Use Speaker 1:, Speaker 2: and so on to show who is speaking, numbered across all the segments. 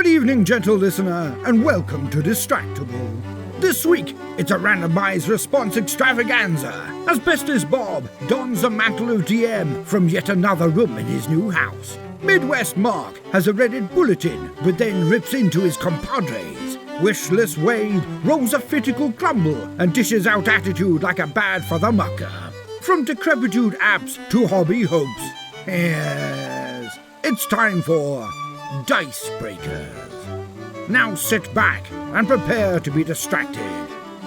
Speaker 1: Good evening, gentle listener, and welcome to Distractible. This week, it's a randomized response extravaganza, as Best as Bob dons the mantle of DM from yet another room in his new house. Midwest Mark has a Reddit bulletin, but then rips into his compadres. Wishless Wade rolls a fitical crumble and dishes out attitude like a bad for the mucker. From decrepitude apps to hobby hopes. Yes, it's time for Dicebreakers. Now sit back and prepare to be distracted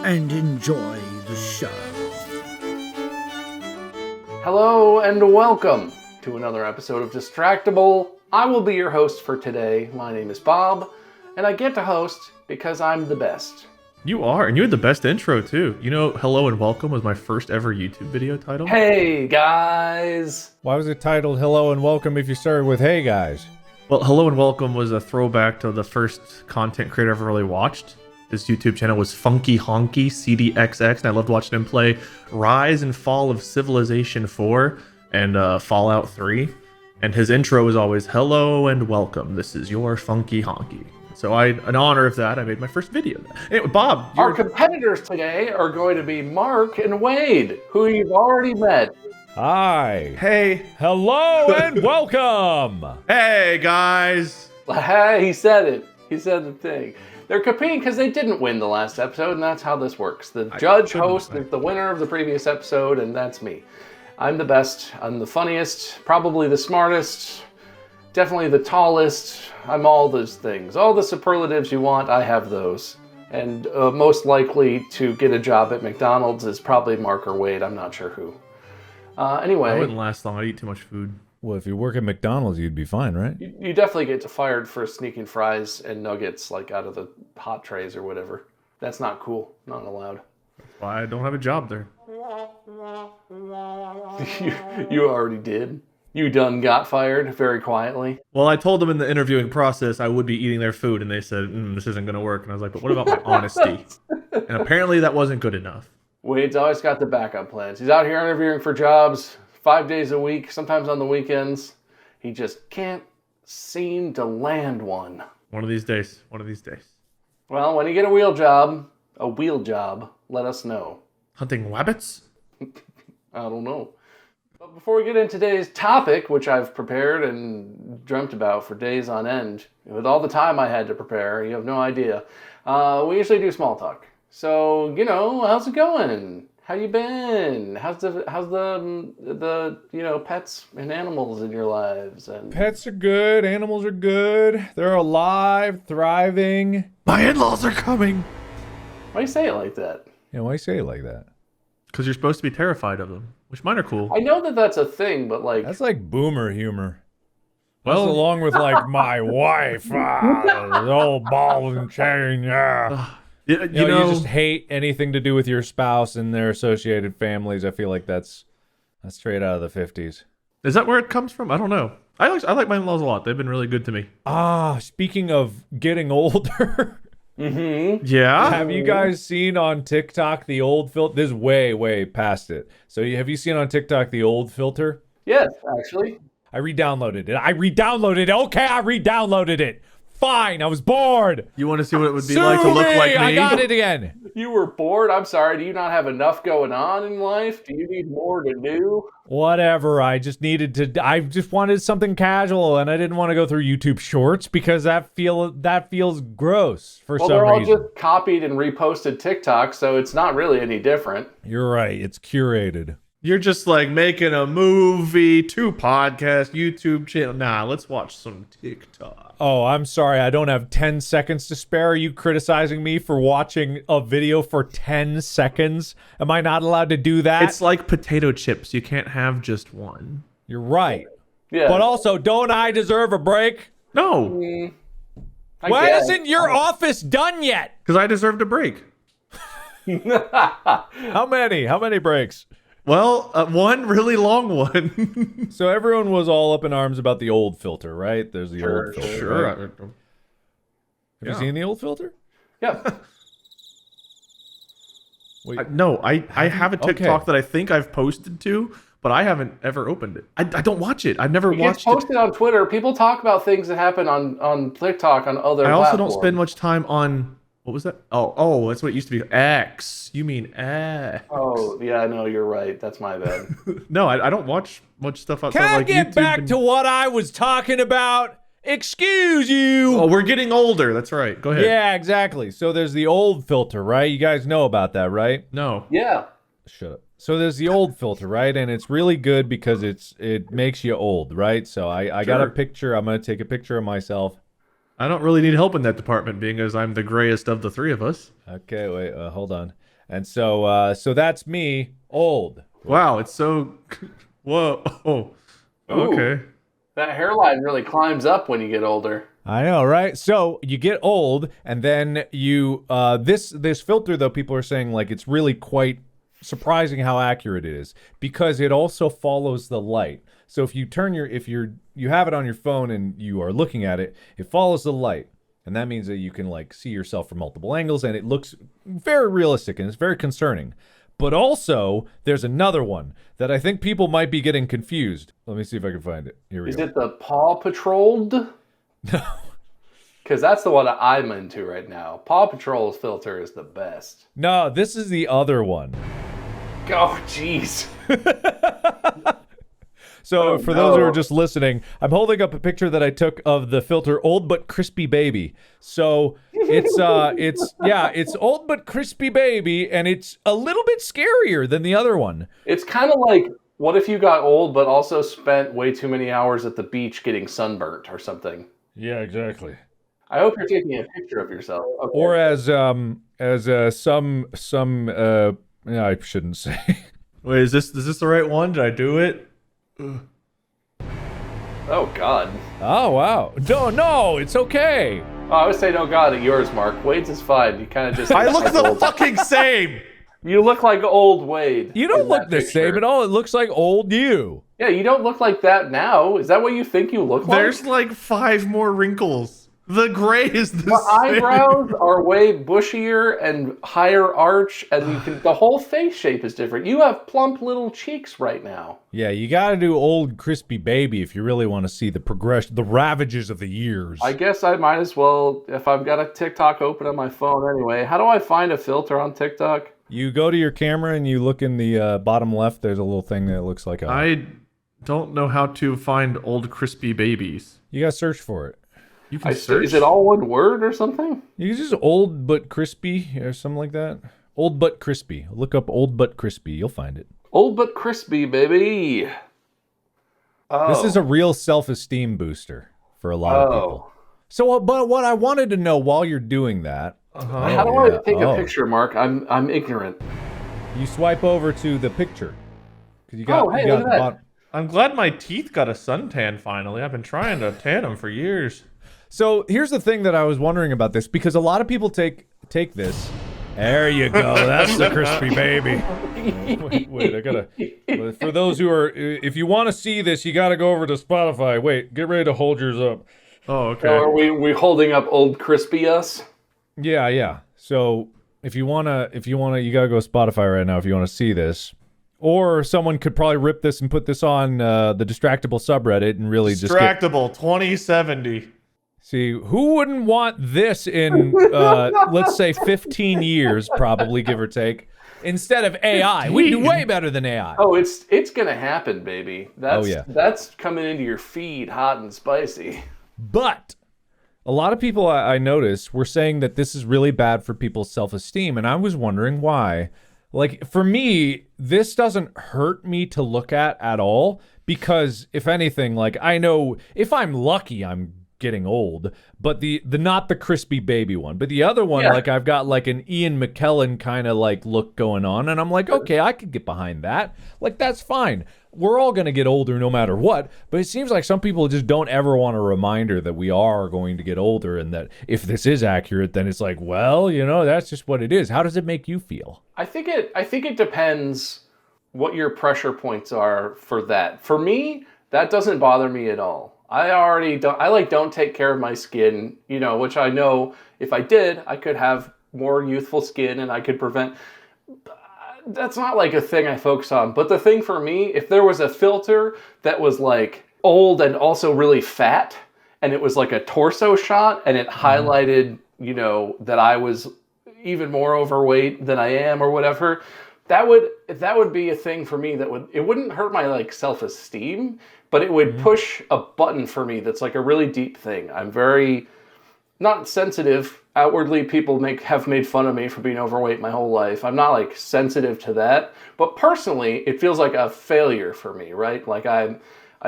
Speaker 1: and enjoy the show.
Speaker 2: Hello and welcome to another episode of Distractible. I will be your host for today. My name is Bob, and I get to host because I'm the best.
Speaker 3: You are, and you had the best intro too. You know, hello and welcome was my first ever YouTube video title.
Speaker 2: Hey guys!
Speaker 4: Why was it titled Hello and Welcome if you started with Hey guys?
Speaker 3: Well, hello and welcome was a throwback to the first content creator I've ever really watched. His YouTube channel was Funky Honky CDXX, and I loved watching him play Rise and Fall of Civilization 4 and Fallout 3. And his intro was always, hello and welcome, this is your Funky Honky. So in honor of that, I made my first video. Anyway, Bob,
Speaker 2: Our competitors today are going to be Mark and Wade, who you've already met.
Speaker 4: Hi.
Speaker 3: Hey.
Speaker 4: Hello and welcome.
Speaker 3: Hey, guys.
Speaker 2: He said it. He said the thing. They're competing because they didn't win the last episode, and that's how this works. The judge host is the winner of the previous episode, and that's me. I'm the best. I'm the funniest, probably the smartest, definitely the tallest. I'm all those things. All the superlatives you want, I have those. And most likely to get a job at McDonald's is probably Mark or Wade. I'm not sure who. Anyway.
Speaker 3: I wouldn't last long. I'd eat too much food.
Speaker 4: Well, if you work at McDonald's, you'd be fine, right?
Speaker 2: You definitely get fired for sneaking fries and nuggets like out of the hot trays or whatever. That's not cool. Not allowed.
Speaker 3: That's why I don't have a job there.
Speaker 2: You already did. You done got fired very quietly.
Speaker 3: Well, I told them in the interviewing process I would be eating their food, and they said, this isn't going to work. And I was like, but what about my honesty? And apparently that wasn't good enough.
Speaker 2: Wade's always got the backup plans. He's out here interviewing for jobs 5 days a week, sometimes on the weekends. He just can't seem to land one.
Speaker 3: One of these days. One of these days.
Speaker 2: Well, when you get a wheel job, let us know.
Speaker 3: Hunting rabbits?
Speaker 2: I don't know. But before we get into today's topic, which I've prepared and dreamt about for days on end, with all the time I had to prepare, you have no idea, we usually do small talk. So, how's it going? How you been? How's the pets and animals in your lives? And
Speaker 4: Pets are good. Animals are good. They're alive, thriving.
Speaker 3: My in-laws are coming!
Speaker 2: Why do you say it like that?
Speaker 4: Yeah, why you say it like that?
Speaker 3: Because you're supposed to be terrified of them, which mine are cool.
Speaker 2: I know that that's a thing, but like...
Speaker 4: That's like boomer humor.
Speaker 3: Well,
Speaker 4: that's along with like my wife, the old ball and chain, yeah. You just hate anything to do with your spouse and their associated families. I feel like that's straight out of the 50s.
Speaker 3: Is that where it comes from? I don't know. I like my in-laws a lot. They've been really good to me.
Speaker 4: Speaking of getting older.
Speaker 2: Mm-hmm.
Speaker 3: Yeah?
Speaker 4: Have you guys seen on TikTok the old filter? This is way past it. So have you seen on TikTok the old filter?
Speaker 2: Yes, actually.
Speaker 4: I re-downloaded it. Okay, I re-downloaded it. Fine, I was bored.
Speaker 3: You want to see what it would be like to look like me?
Speaker 4: I got it again.
Speaker 2: You were bored? I'm sorry. Do you not have enough going on in life? Do you need more to do?
Speaker 4: Whatever. I just wanted something casual, and I didn't want to go through YouTube Shorts because that feels gross for some reason.
Speaker 2: Well, they're all just copied and reposted TikTok, so it's not really any different.
Speaker 4: You're right. It's curated.
Speaker 3: You're just like making a movie, 2 podcasts, YouTube channel. Nah, let's watch some TikTok.
Speaker 4: Oh, I'm sorry. I don't have 10 seconds to spare. Are you criticizing me for watching a video for 10 seconds? Am I not allowed to do that?
Speaker 3: It's like potato chips. You can't have just one.
Speaker 4: You're right.
Speaker 2: Yeah.
Speaker 4: But also, don't I deserve a break?
Speaker 3: No.
Speaker 4: Why isn't your office done yet?
Speaker 3: Because I deserved a break.
Speaker 4: How many? How many breaks?
Speaker 3: Well, one really long one.
Speaker 4: So everyone was all up in arms about the old filter, right? There's the old filter.
Speaker 3: Sure.
Speaker 4: Right? Have you seen the old filter?
Speaker 2: Yeah.
Speaker 4: Wait,
Speaker 3: No, I have a TikTok that I think I've posted to, but I haven't ever opened it. I don't watch it. I've never watched
Speaker 2: it. It's posted on Twitter. People talk about things that happen on TikTok, on other platforms.
Speaker 3: I also don't spend much time on, what was that? Oh, that's what it used to be. X. You mean X.
Speaker 2: Oh, yeah, no, you're right. That's my bad.
Speaker 3: No, I don't watch much stuff outside
Speaker 4: Can I
Speaker 3: like
Speaker 4: get
Speaker 3: YouTube
Speaker 4: back to what I was talking about? Excuse you.
Speaker 3: Oh, we're getting older. That's right. Go ahead.
Speaker 4: Yeah, exactly. So there's the old filter, right? You guys know about that, right?
Speaker 3: No.
Speaker 2: Yeah.
Speaker 4: Shut up. So there's the old filter, right? And it's really good because it makes you old, right? So I got a picture. I'm going to take a picture of myself.
Speaker 3: I don't really need help in that department, being as I'm the grayest of the three of us.
Speaker 4: Okay, wait, hold on. And so that's me, old.
Speaker 3: Wow, it's so... Whoa. Oh. Okay.
Speaker 2: That hairline really climbs up when you get older.
Speaker 4: I know, right? So you get old, and then you this filter, though, people are saying like it's really quite surprising how accurate it is because it also follows the light. So if you you have it on your phone and you are looking at it, it follows the light, and that means that you can like see yourself from multiple angles, and it looks very realistic and it's very concerning. But also, there's another one that I think people might be getting confused. Let me see if I can find it. Here we go.
Speaker 2: Is it the Paw Patrolled?
Speaker 4: No.
Speaker 2: Because that's the one I'm into right now. Paw Patrol's filter is the best.
Speaker 4: No, this is the other one.
Speaker 2: Oh, jeez.
Speaker 4: So for those who are just listening, I'm holding up a picture that I took of the filter Old But Crispy Baby. So it's Old But Crispy Baby, and it's a little bit scarier than the other one.
Speaker 2: It's kind of like, what if you got old but also spent way too many hours at the beach getting sunburnt or something?
Speaker 4: Yeah, exactly.
Speaker 2: I hope you're taking a picture of yourself. Okay.
Speaker 4: Or as some I shouldn't say.
Speaker 3: Wait, is this the right one? Did I do it?
Speaker 2: Oh, God.
Speaker 4: Oh, wow. No, it's okay.
Speaker 2: Oh, I would say no God at yours, Mark. Wade's is fine. You kind of just...
Speaker 3: I look the fucking same!
Speaker 2: You look like old Wade.
Speaker 4: You don't look the same at all. It looks like old you.
Speaker 2: Yeah, you don't look like that now. Is that what you think you look like?
Speaker 3: There's like 5 more wrinkles. The gray is the
Speaker 2: The
Speaker 3: same.
Speaker 2: eyebrows are way bushier and higher arch, and the whole face shape is different. You have plump little cheeks right now.
Speaker 4: Yeah, you got to do Old Crispy Baby if you really want to see the progression, the ravages of the years.
Speaker 2: I guess I might as well, if I've got a TikTok open on my phone anyway. How do I find a filter on TikTok?
Speaker 4: You go to your camera and you look in the bottom left. There's a little thing that looks like a...
Speaker 3: I don't know how to find Old Crispy Babies.
Speaker 4: You got to search for it.
Speaker 3: You can search?
Speaker 2: Is it all one word or something?
Speaker 4: You can just Old But Crispy or something like that. Old But Crispy. Look up Old But Crispy. You'll find it.
Speaker 2: Old but crispy, baby. Oh.
Speaker 4: This is a real self-esteem booster for a lot of people. So, but what I wanted to know while you're doing that...
Speaker 2: How do I take a picture, Mark? I'm ignorant.
Speaker 4: You swipe over to the picture.
Speaker 2: Hey, look at that.
Speaker 3: I'm glad my teeth got a suntan finally. I've been trying to tan them for years.
Speaker 4: So here's the thing that I was wondering about this, because a lot of people take this. There you go. That's the crispy baby. Wait, I gotta. For those who are, if you want to see this, you gotta go over to Spotify. Wait, get ready to hold yours up.
Speaker 3: Oh, okay.
Speaker 2: So are we holding up Old Crispy us?
Speaker 4: Yeah. So if you wanna, you gotta go Spotify right now if you wanna see this. Or someone could probably rip this and put this on the Distractible subreddit and really
Speaker 3: Distractible 2070.
Speaker 4: See, who wouldn't want this in, let's say, 15 years, probably, give or take, instead of AI? We do way better than AI.
Speaker 2: Oh, it's going to happen, baby. That's coming into your feed hot and spicy.
Speaker 4: But a lot of people I noticed were saying that this is really bad for people's self-esteem, and I was wondering why. Like, for me, this doesn't hurt me to look at all, because, if anything, like, I know if I'm lucky, I'm getting old, but the not the crispy baby one, but the other one, like I've got like an Ian McKellen kind of like look going on, and I'm like, okay, I could get behind that. Like, that's fine. We're all gonna get older no matter what, but it seems like some people just don't ever want a reminder that we are going to get older, and that if this is accurate, then it's like, well, that's just what it is. How does it make you feel?
Speaker 2: I think it depends what your pressure points are for that. For me, that doesn't bother me at all. I don't take care of my skin, which I know if I did, I could have more youthful skin and I could prevent. that's not like a thing I focus on. But the thing for me, if there was a filter that was like old and also really fat, and it was like a torso shot, and it highlighted, you know, that I was even more overweight than I am or whatever, that would be a thing for me it wouldn't hurt my like self-esteem, but it would push a button for me that's like a really deep thing. I'm very not sensitive. Outwardly, people have made fun of me for being overweight my whole life. I'm not like sensitive to that, but personally, it feels like a failure for me, right? Like I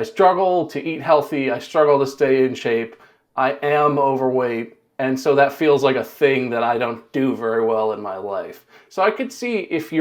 Speaker 2: struggle to eat healthy. I struggle to stay in shape. I am overweight. And so that feels like a thing that I don't do very well in my life. So I could see if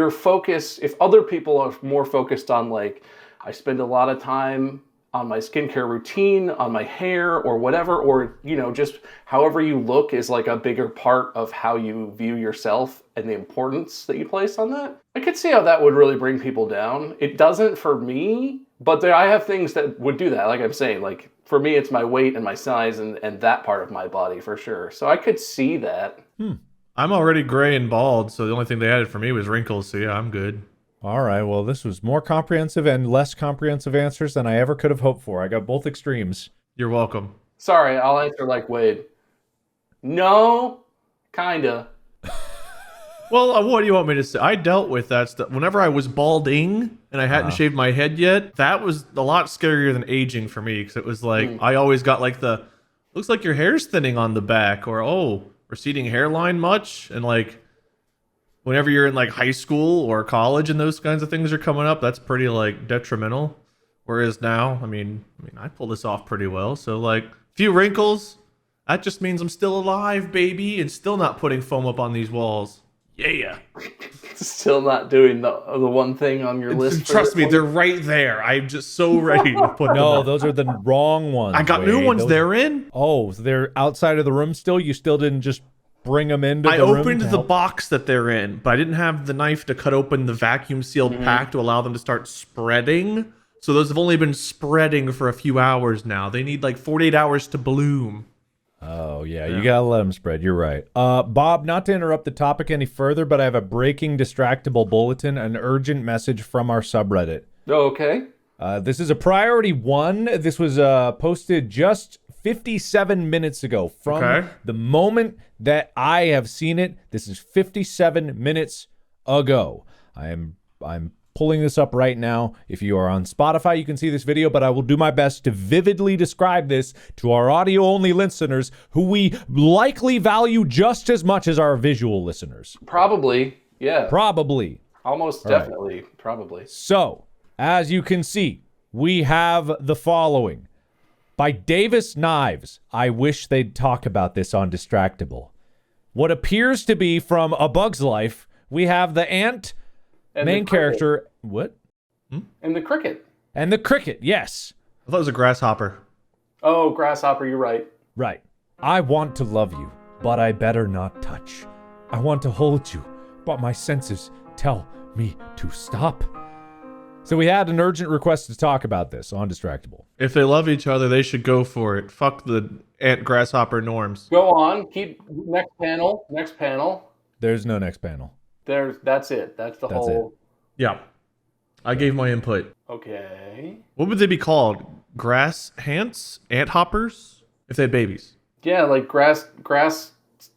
Speaker 2: other people are more focused on like, I spend a lot of time on my skincare routine, on my hair or whatever, or, you know, just however you look is like a bigger part of how you view yourself and the importance that you place on that. I could see how that would really bring people down. It doesn't for me, but I have things that would do that. Like I'm saying, like for me, it's my weight and my size and that part of my body for sure. So I could see that.
Speaker 3: I'm already gray and bald, so the only thing they added for me was wrinkles. So yeah, I'm good.
Speaker 4: All right, well, this was more comprehensive and less comprehensive answers than I ever could have hoped for. I got both extremes.
Speaker 3: You're welcome.
Speaker 2: Sorry, I'll answer like Wade. No, kinda.
Speaker 3: Well, what do you want me to say? I dealt with that stuff. Whenever I was balding and I hadn't shaved my head yet, that was a lot scarier than aging for me, because it was like, I always got like looks like your hair's thinning on the back, or, oh, receding hairline much? And like, whenever you're in like high school or college and those kinds of things are coming up, that's pretty like detrimental. Whereas now, I mean, I pull this off pretty well. So like, few wrinkles, that just means I'm still alive, baby, and still not putting foam up on these walls. Yeah.
Speaker 2: Still not doing the one thing on your list.
Speaker 3: Trust me, they're right there. I'm just so ready to put them
Speaker 4: No,
Speaker 3: up.
Speaker 4: those are the wrong ones.
Speaker 3: I got new ones they're in.
Speaker 4: Oh, so they're outside of the room still? You still didn't just bring them into the room?
Speaker 3: I opened the box that they're in, but I didn't have the knife to cut open the vacuum sealed pack to allow them to start spreading. So those have only been spreading for a few hours now. They need like 48 hours to bloom.
Speaker 4: Oh, yeah, you gotta let them spread. You're right. Bob, not to interrupt the topic any further, but I have a breaking Distractible bulletin, an urgent message from our subreddit.
Speaker 2: Okay.
Speaker 4: This is a priority 1. This was posted just 57 minutes ago from the moment that I have seen it. This is 57 minutes ago. I'm pulling this up right now. If you are on Spotify, you can see this video, but I will do my best to vividly describe this to our audio-only listeners, who we likely value just as much as our visual listeners.
Speaker 2: Probably, yeah.
Speaker 4: Probably.
Speaker 2: Almost definitely, probably.
Speaker 4: So, as you can see, we have the following. By Davis Knives. I wish they'd talk about this on Distractible. What appears to be from A Bug's Life, we have the ant main character. What?
Speaker 2: And the cricket.
Speaker 4: And the cricket, yes.
Speaker 3: I thought it was a grasshopper.
Speaker 2: Oh, grasshopper, you're right.
Speaker 4: Right. I want to love you, but I better not touch. I want to hold you, but my senses tell me to stop. So we had an urgent request to talk about this on Distractible.
Speaker 3: If they love each other, they should go for it. Fuck the ant grasshopper norms.
Speaker 2: Go on. Keep next panel. Next panel.
Speaker 4: There's no next panel.
Speaker 2: That's it. That's whole.
Speaker 3: Yeah. I gave my input.
Speaker 2: Okay.
Speaker 3: What would they be called? Grass ants? Ant hoppers? If they had babies.
Speaker 2: Yeah, like grass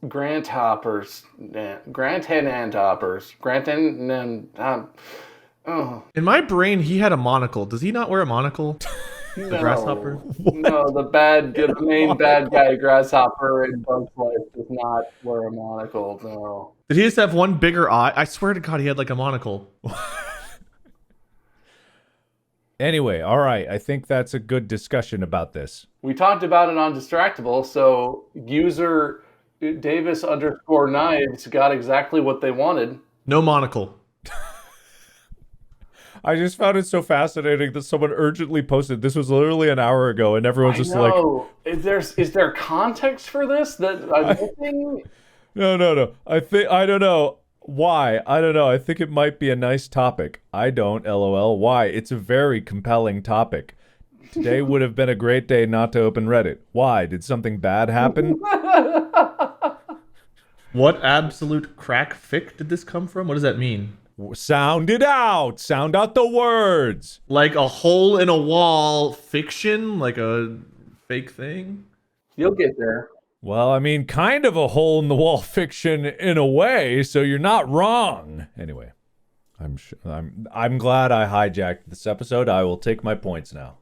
Speaker 2: grant hoppers. Grant hen ant hoppers. Grant and oh.
Speaker 3: In my brain, he had a monocle. Does he not wear a monocle? The grasshopper?
Speaker 2: No, the main bad guy grasshopper in Bug's Life does not wear a monocle, no.
Speaker 3: Did he just have one bigger eye? I swear to God, he had like a monocle.
Speaker 4: Anyway, all right. I think that's a good discussion about this.
Speaker 2: We talked about it on Distractible, so user Davis_Knives got exactly what they wanted.
Speaker 3: No monocle.
Speaker 4: I just found it so fascinating that someone urgently posted. This was literally an hour ago, and everyone's just like,
Speaker 2: Is there context for this that I'm missing?
Speaker 4: No. I don't know. Why? I don't know. I think it might be a nice topic. I don't, LOL. Why? It's a very compelling topic. Today would have been a great day not to open Reddit. Why? Did something bad happen?
Speaker 3: What absolute crack fic did this come from? What does that mean?
Speaker 4: Sound it out. Sound out the words.
Speaker 3: Like a hole in a wall fiction, like a fake thing.
Speaker 2: You'll get there.
Speaker 4: Well, I mean, kind of a hole in the wall fiction in a way, so you're not wrong. Anyway, I'm glad I hijacked this episode. I will take my points now.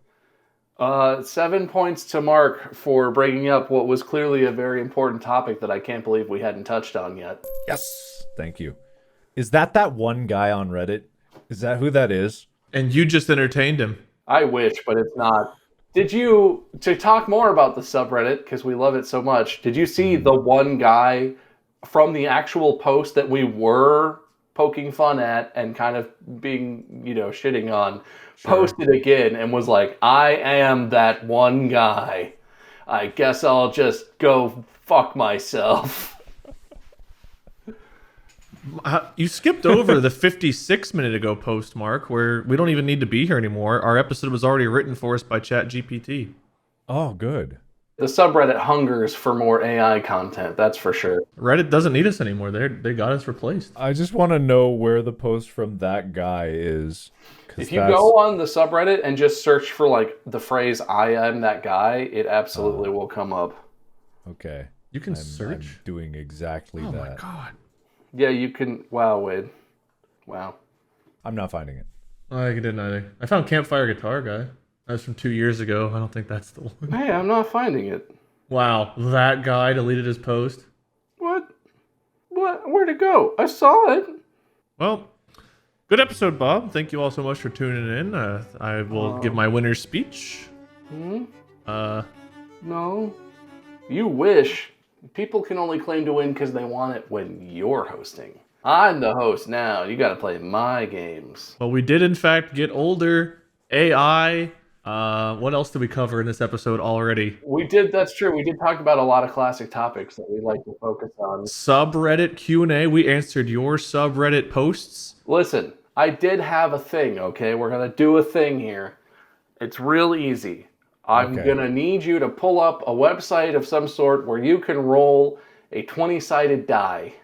Speaker 2: 7 points to Mark for bringing up what was clearly a very important topic that I can't believe we hadn't touched on yet.
Speaker 4: Yes. Thank you. Is that one guy on Reddit? Is that who that is?
Speaker 3: And you just entertained him.
Speaker 2: I wish, but it's not. To talk more about the subreddit, because we love it so much, did you see the one guy from the actual post that we were poking fun at and kind of being, shitting on, posted again and was like, I am that one guy. I guess I'll just go fuck myself.
Speaker 3: You skipped over the 56-minute ago post, Mark, where we don't even need to be here anymore. Our episode was already written for us by ChatGPT.
Speaker 4: Oh, good.
Speaker 2: The subreddit hungers for more AI content, that's for sure.
Speaker 3: Reddit doesn't need us anymore. They got us replaced.
Speaker 4: I just want to know where the post from that guy is.
Speaker 2: If you go on the subreddit and just search for like the phrase "I am that guy," it absolutely will come up.
Speaker 4: Okay.
Speaker 3: You can search?
Speaker 4: I'm doing exactly that.
Speaker 3: Oh my god.
Speaker 2: Yeah, you can. Wow, Wade. Wow.
Speaker 4: I'm not finding it.
Speaker 3: I didn't either. I found Campfire Guitar Guy. That was from 2 years ago. I don't think that's the one.
Speaker 2: Hey, I'm not finding it.
Speaker 3: Wow, that guy deleted his post.
Speaker 2: What? Where'd it go? I saw it.
Speaker 3: Well, good episode, Bob. Thank you all so much for tuning in. I will give my winner's speech.
Speaker 2: No. You wish. People can only claim to win because they want it when you're hosting. I'm the host now. You got to play my games.
Speaker 3: Well, we did in fact get older. AI. What else did we cover in this episode already?
Speaker 2: We did. That's true. We did talk about a lot of classic topics that we like to focus on.
Speaker 3: Subreddit Q&A. We answered your subreddit posts.
Speaker 2: Listen, I did have a thing, okay? We're going to do a thing here. It's real easy. I'm going to need you to pull up a website of some sort where you can roll a 20-sided die.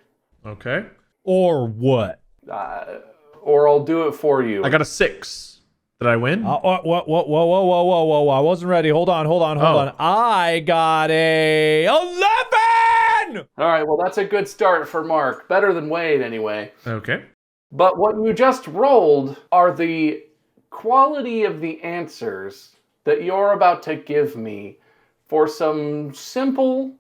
Speaker 3: Okay.
Speaker 4: Or what?
Speaker 2: Or I'll do it for you.
Speaker 3: I got a 6. Did I win?
Speaker 4: Whoa. I wasn't ready. Hold on. I got a 11!
Speaker 2: All right, well, that's a good start for Mark. Better than Wade, anyway.
Speaker 3: Okay.
Speaker 2: But what you just rolled are the quality of the answers that you're about to give me for some simple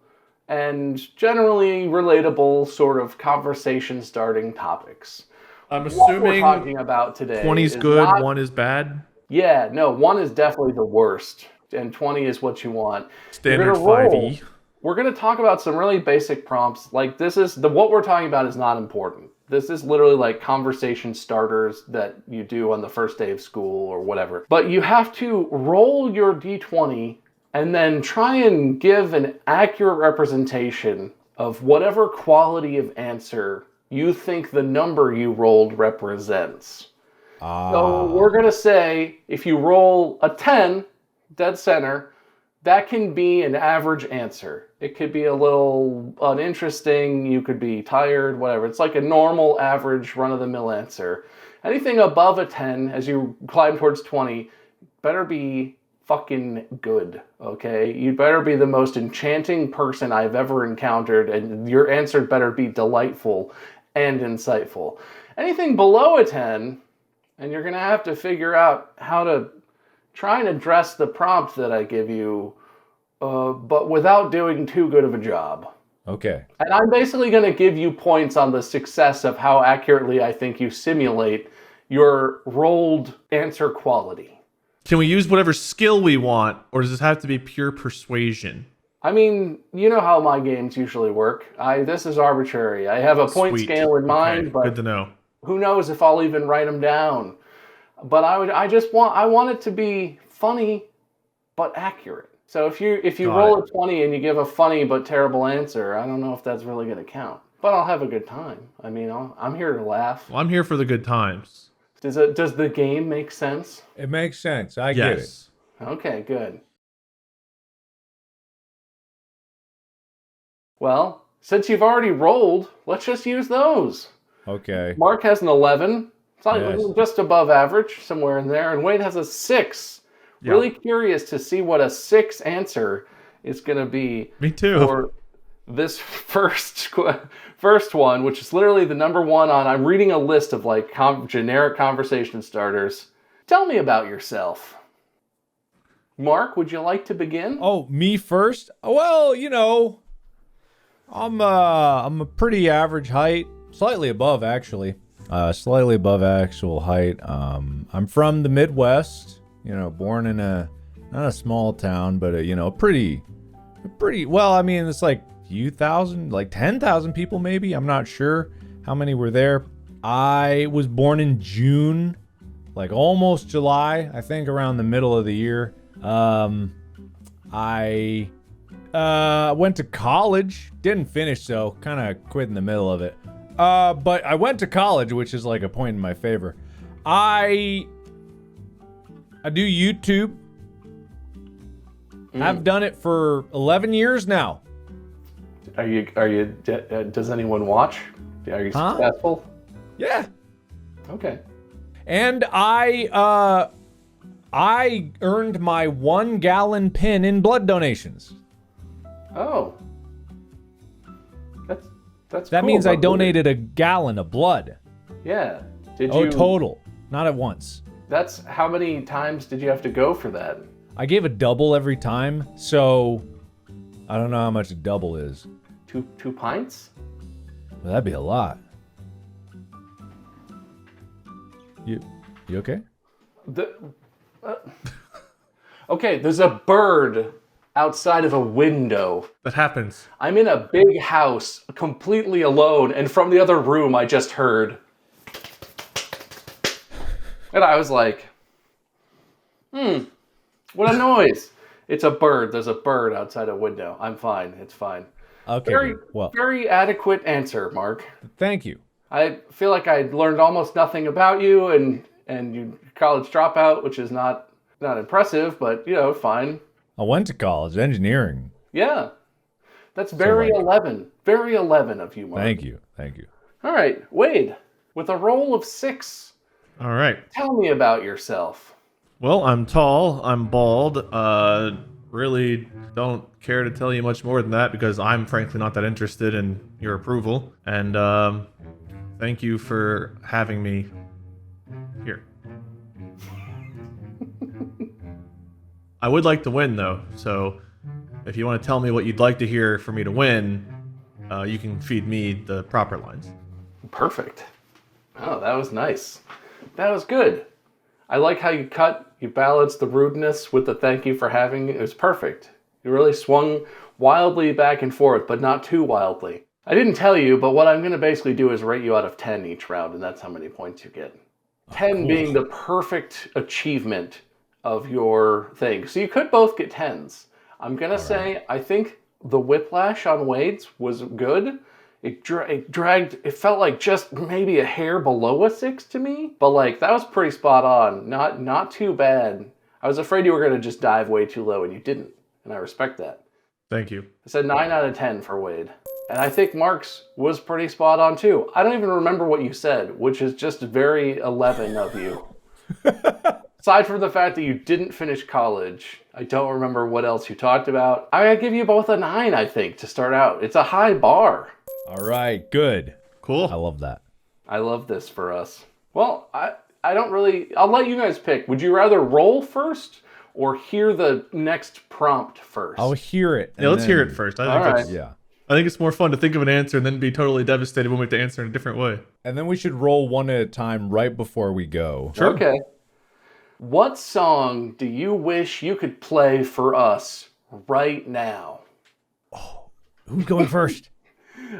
Speaker 2: and generally relatable sort of conversation-starting topics.
Speaker 3: I'm assuming
Speaker 2: what we're talking about today
Speaker 3: 20 is good, 1 is bad.
Speaker 2: Yeah, no, 1 is definitely the worst, and 20 is what you want.
Speaker 3: Standard 5e.
Speaker 2: We're going to talk about some really basic prompts. Like what we're talking about is not important. This is literally like conversation starters that you do on the first day of school or whatever. But you have to roll your d20 and then try and give an accurate representation of whatever quality of answer you think the number you rolled represents. So we're going to say if you roll a 10, dead center, that can be an average answer. It could be a little uninteresting, you could be tired, whatever. It's like a normal, average, run-of-the-mill answer. Anything above a 10, as you climb towards 20, better be fucking good, okay? You better be the most enchanting person I've ever encountered, and your answer better be delightful and insightful. Anything below a 10, and you're going to have to figure out how to try and address the prompt that I give you, but without doing too good of a job.
Speaker 4: Okay.
Speaker 2: And I'm basically going to give you points on the success of how accurately I think you simulate your rolled answer quality.
Speaker 3: Can we use whatever skill we want, or does this have to be pure persuasion?
Speaker 2: I mean, you know how my games usually work. This is arbitrary. I have a point scale in mind, but
Speaker 3: good to know.
Speaker 2: Who knows if I'll even write them down. But I want it to be funny but accurate. So if you roll a 20 and you give a funny but terrible answer, I don't know if that's really going to count. But I'll have a good time. I mean, I'm here to laugh.
Speaker 3: Well, I'm here for the good times.
Speaker 2: Does the game make sense?
Speaker 4: It makes sense. I get it.
Speaker 2: Okay, good. Well, since you've already rolled, let's just use those.
Speaker 4: Okay.
Speaker 2: Mark has an 11. It's like
Speaker 4: Yes.
Speaker 2: just above average, somewhere in there. And Wade has a 6.
Speaker 3: Yeah.
Speaker 2: Really curious to see what a 6 answer is going to be.
Speaker 3: Me too.
Speaker 2: For this first one, which is literally the number one on. I'm reading a list of like generic conversation starters. Tell me about yourself. Mark, would you like to begin?
Speaker 4: Oh, me first? Well, I'm a pretty average height, slightly above actually. Slightly above actual height. I'm from the Midwest, born in not a small town, but a pretty well, I mean, it's like few thousand, like 10,000 people maybe. I'm not sure how many were there. I was born in June, like almost July, I think around the middle of the year. I went to college, didn't finish though, kind of quit in the middle of it. But I went to college, which is like a point in my favor. I do YouTube. I've done it for 11 years now.
Speaker 2: Are you? Does anyone watch? Are you successful?
Speaker 4: Yeah.
Speaker 2: Okay.
Speaker 4: And I earned my 1 gallon pin in blood donations.
Speaker 2: Oh. That's
Speaker 4: That
Speaker 2: cool,
Speaker 4: means I
Speaker 2: but
Speaker 4: donated a gallon of blood.
Speaker 2: Yeah. Did
Speaker 4: Oh,
Speaker 2: you?
Speaker 4: total. Not at once.
Speaker 2: That's how many times did you have to go for that?
Speaker 4: I gave a double every time, so I don't know how much a double is.
Speaker 2: Two pints?
Speaker 4: Well, that'd be a lot. You okay?
Speaker 2: Okay, there's a bird outside of a window.
Speaker 3: That happens.
Speaker 2: I'm in a big house, completely alone, and from the other room I just heard. And I was like, what a noise. It's a bird. There's a bird outside a window. I'm fine. It's fine.
Speaker 4: Okay.
Speaker 2: Very,
Speaker 4: Well,
Speaker 2: very adequate answer, Mark.
Speaker 4: thank you.
Speaker 2: I feel like I learned almost nothing about you, and you college dropout, which is not impressive, but fine.
Speaker 4: I went to college, engineering.
Speaker 2: Yeah, that's very 11. Very 11 of you, Mark.
Speaker 4: Thank you.
Speaker 2: All right, Wade, with a roll of 6,
Speaker 3: All right.
Speaker 2: tell me about yourself.
Speaker 3: Well, I'm tall. I'm bald. Really don't care to tell you much more than that because I'm frankly not that interested in your approval. And thank you for having me here. I would like to win though, so if you want to tell me what you'd like to hear for me to win, you can feed me the proper lines.
Speaker 2: Perfect. Oh, that was nice. That was good. I like how you balanced the rudeness with the thank you for having. It was perfect. You really swung wildly back and forth, but not too wildly. I didn't tell you, but what I'm going to basically do is rate you out of 10 each round, and that's how many points you get. 10
Speaker 4: cool.
Speaker 2: being the perfect achievement of your thing. So you could both get 10s. I'm going to say, I think the whiplash on Wade's was good. It dragged, it felt like just maybe a hair below a 6 to me, but like that was pretty spot on. Not too bad. I was afraid you were going to just dive way too low, and you didn't, and I respect that.
Speaker 3: Thank you.
Speaker 2: I said 9 out of 10 for Wade. And I think Mark's was pretty spot on too. I don't even remember what you said, which is just very 11 of you. Aside from the fact that you didn't finish college, I don't remember what else you talked about. I gotta give you both a 9, I think, to start out. It's a high bar.
Speaker 4: All right, good.
Speaker 3: Cool.
Speaker 4: I love that.
Speaker 2: I love this for us. Well, I don't really... I'll let you guys pick. Would you rather roll first or hear the next prompt first?
Speaker 4: I'll hear it.
Speaker 3: Yeah, let's hear it first. I think
Speaker 2: All
Speaker 3: that's,
Speaker 2: right.
Speaker 4: Yeah.
Speaker 3: I think it's more fun to think of an answer and then be totally devastated when we have to answer in a different way.
Speaker 4: And then we should roll one at a time right before we go.
Speaker 3: Sure.
Speaker 2: Okay. What song do you wish you could play for us now?
Speaker 4: Who's going first?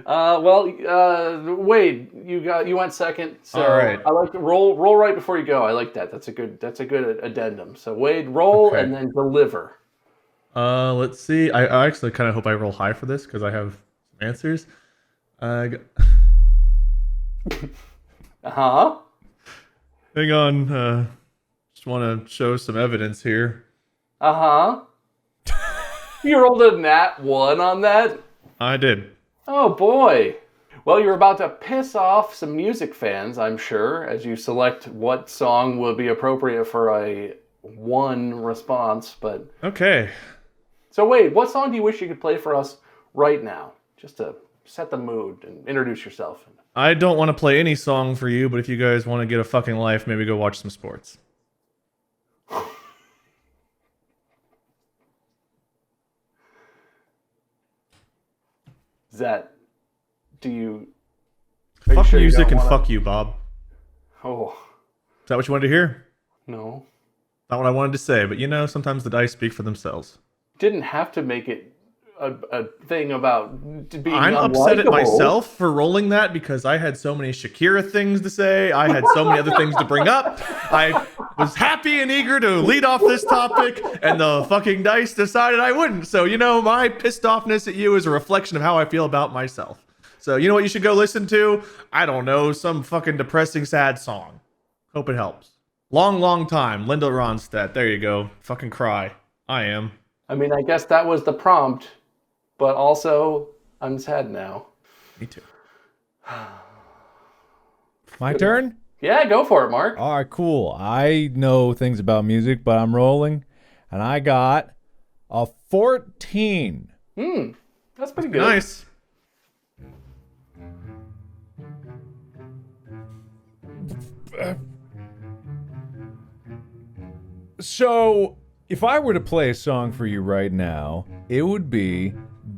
Speaker 2: Wade, you went second. So
Speaker 3: All right.
Speaker 2: I like to roll right before you go. I like that. That's a good addendum. So Wade, roll
Speaker 4: Okay.
Speaker 2: and then deliver.
Speaker 3: Let's see. I actually kind of hope I roll high for this because I have some answers.
Speaker 2: Uh-huh.
Speaker 3: Hang on. Just want to show some evidence here.
Speaker 2: Uh-huh. You rolled a nat 1 on that?
Speaker 3: I did.
Speaker 2: Oh boy. Well, you're about to piss off some music fans, I'm sure, as you select what song will be appropriate for a one response, but...
Speaker 3: Okay.
Speaker 2: So wait, what song do you wish you could play for us right now? Just to set the mood and introduce yourself.
Speaker 3: I don't want to play any song for you, but if you guys want to get a fucking life, maybe go watch some sports. Do you... Fuck
Speaker 2: sure
Speaker 3: music and
Speaker 2: wanna...
Speaker 3: fuck you, Bob.
Speaker 2: Oh.
Speaker 3: Is that what you wanted to hear?
Speaker 2: No.
Speaker 3: Not what I wanted to say, but sometimes the dice speak for themselves.
Speaker 2: Didn't have to make it a thing about being
Speaker 3: I'm upset at myself for rolling that because I had so many Shakira things to say. I had so many other things to bring up. I was happy and eager to lead off this topic, and the fucking dice decided I wouldn't. So, my pissed offness at you is a reflection of how I feel about myself. So, you know what you should go listen to? I don't know, some fucking depressing, sad song. Hope it helps. Long, long time. Linda Ronstadt. There you go. Fucking cry. I am.
Speaker 2: I mean, I guess that was the prompt, but also, I'm sad now.
Speaker 3: Me too.
Speaker 4: My turn?
Speaker 2: Yeah, go for it, Mark.
Speaker 4: All right, cool. I know things about music, but I'm rolling, and I got a 14.
Speaker 2: That's pretty good.
Speaker 3: Nice.
Speaker 4: So, if I were to play a song for you right now, it would be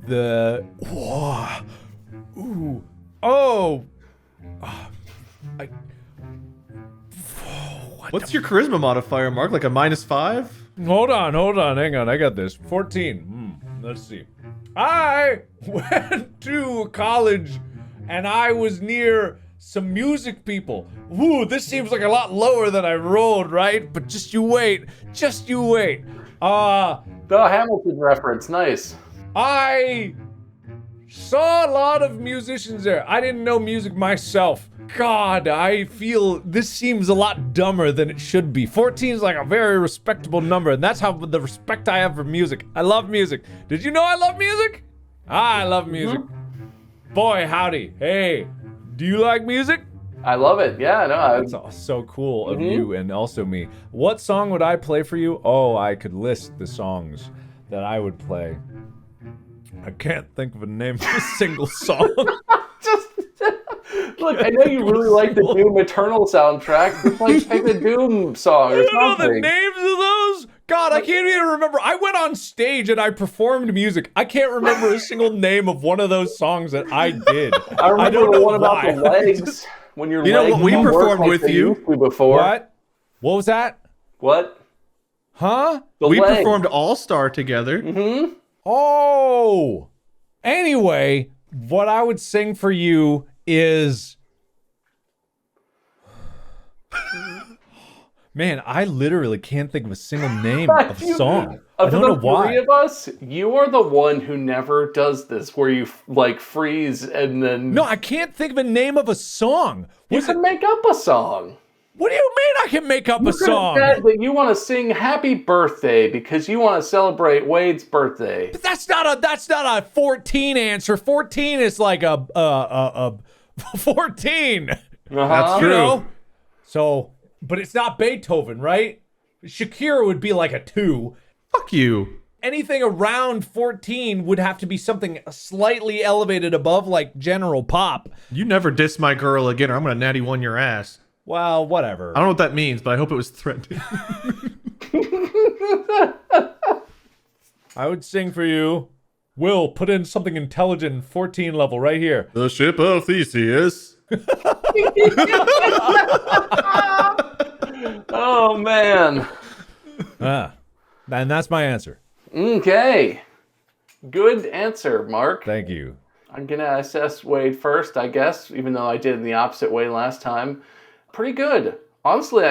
Speaker 4: the...
Speaker 3: What's your charisma modifier, Mark? Like a -5?
Speaker 4: Hold on, hang on, I got this. 14. Let's see. I went to college and I was near some music people. Ooh, this seems like a lot lower than I rolled, right? But just you wait.
Speaker 2: The Hamilton reference, nice.
Speaker 4: I saw a lot of musicians there. I didn't know music myself. God, I feel this seems a lot dumber than it should be. 14 is like a very respectable number, and that's how the respect I have for music. I love music. Did you know I love music? I love music. Boy, howdy. Hey, do you like music?
Speaker 2: I love it. Yeah, no.
Speaker 4: That's so cool of you and also me. What song would I play for you? Oh, I could list the songs that I would play. I can't think of a name of a single song.
Speaker 2: Look, I know you really like the Doom Eternal soundtrack. Just like pick a Doom song or
Speaker 4: I don't know
Speaker 2: something.
Speaker 4: the names of those. God, I can't even remember. I went on stage and I performed music. I can't remember a single name of one of those songs that I did.
Speaker 2: I remember
Speaker 4: don't
Speaker 2: the
Speaker 4: know
Speaker 2: one about
Speaker 4: why.
Speaker 2: the legs. When your
Speaker 3: You know
Speaker 2: legs
Speaker 3: what we
Speaker 2: don't work
Speaker 3: performed
Speaker 2: like
Speaker 3: with
Speaker 2: they
Speaker 3: you?
Speaker 2: used to before.
Speaker 4: What? What was that?
Speaker 2: What?
Speaker 4: Huh?
Speaker 3: We
Speaker 2: legs.
Speaker 3: performed All Star together.
Speaker 4: Oh. Anyway, what I would sing for you is... Man, I literally can't think of a single name of a song. I don't know why.
Speaker 2: Three of us, you are the one who never does this, where you like freeze and then...
Speaker 4: No, I can't think of a name of a song.
Speaker 2: You can make up a song.
Speaker 4: What do you mean I can make up a song?
Speaker 2: You said that you want to sing Happy Birthday because you want to celebrate Wade's birthday.
Speaker 4: But that's not a 14 answer. 14 is like a 14.
Speaker 3: That's true.
Speaker 4: You know? So, but it's not Beethoven, right? Shakira would be like a 2.
Speaker 3: Fuck you.
Speaker 4: Anything around 14 would have to be something slightly elevated above like general pop.
Speaker 3: You never diss my girl again, or I'm gonna natty one your ass.
Speaker 4: Well, whatever.
Speaker 3: I don't know what that means, but I hope it was threatening.
Speaker 4: I would sing for you. Will, put in something intelligent 14 level right here.
Speaker 3: The ship of Theseus.
Speaker 2: Oh, man.
Speaker 4: And that's my answer.
Speaker 2: Okay. Good answer, Mark.
Speaker 4: Thank you.
Speaker 2: I'm going to assess Wade first, I guess, even though I did it in the opposite way last time. Pretty good. Honestly,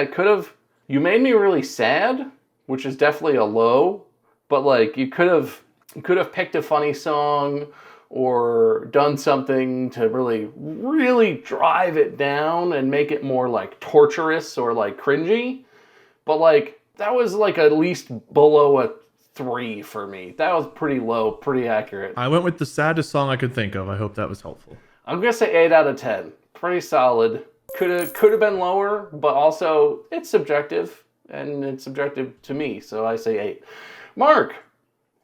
Speaker 2: you made me really sad, which is definitely a low, but like you could have picked a funny song or done something to really, really drive it down and make it more like torturous or like cringy. But like, that was like at least below a 3 for me. That was pretty low, pretty accurate.
Speaker 3: I went with the saddest song I could think of. I hope that was helpful.
Speaker 2: I'm gonna say 8 out of 10. Pretty solid. Could have been lower, but also it's subjective, and it's subjective to me, so I say 8. Mark,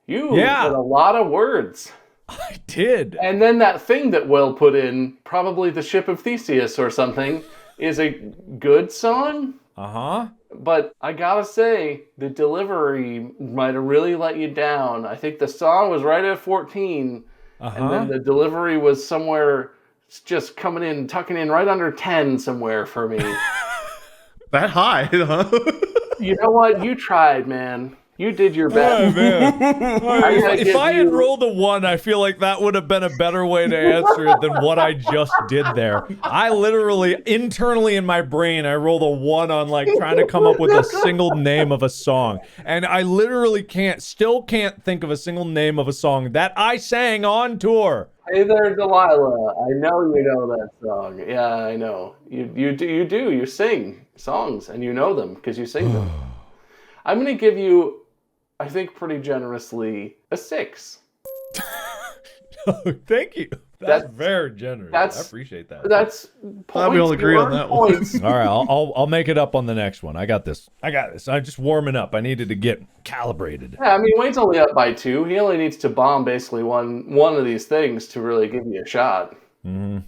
Speaker 2: you put a lot of words.
Speaker 4: I did.
Speaker 2: And then that thing that Will put in, probably the Ship of Theseus or something, is a good song.
Speaker 4: Uh-huh.
Speaker 2: But I gotta say, the delivery might have really let you down. I think the song was right at 14, and then the delivery was somewhere just coming in, tucking in right under 10 somewhere for me.
Speaker 3: That high, huh?
Speaker 2: You know what? You tried, man. You did your best.
Speaker 4: Oh, man. If I had rolled a 1, I feel like that would have been a better way to answer it than what I just did there. I literally, internally in my brain, I rolled a 1 on like trying to come up with a single name of a song. And I literally still can't think of a single name of a song that I sang on tour.
Speaker 2: Hey there, Delilah. I know you know that song. Yeah, I know. You do. You sing songs, and you know them because you sing them. I'm going to give you, I think pretty generously, a 6.
Speaker 4: Oh, thank you. That's very generous. I appreciate that.
Speaker 2: That's points.
Speaker 3: We all agree on that one.
Speaker 4: All right, I'll make it up on the next one. I got this. I'm just warming up. I needed to get calibrated.
Speaker 2: Yeah, I mean, Wayne's only up by 2. He only needs to bomb basically one of these things to really give you a shot.
Speaker 4: Mm-hmm.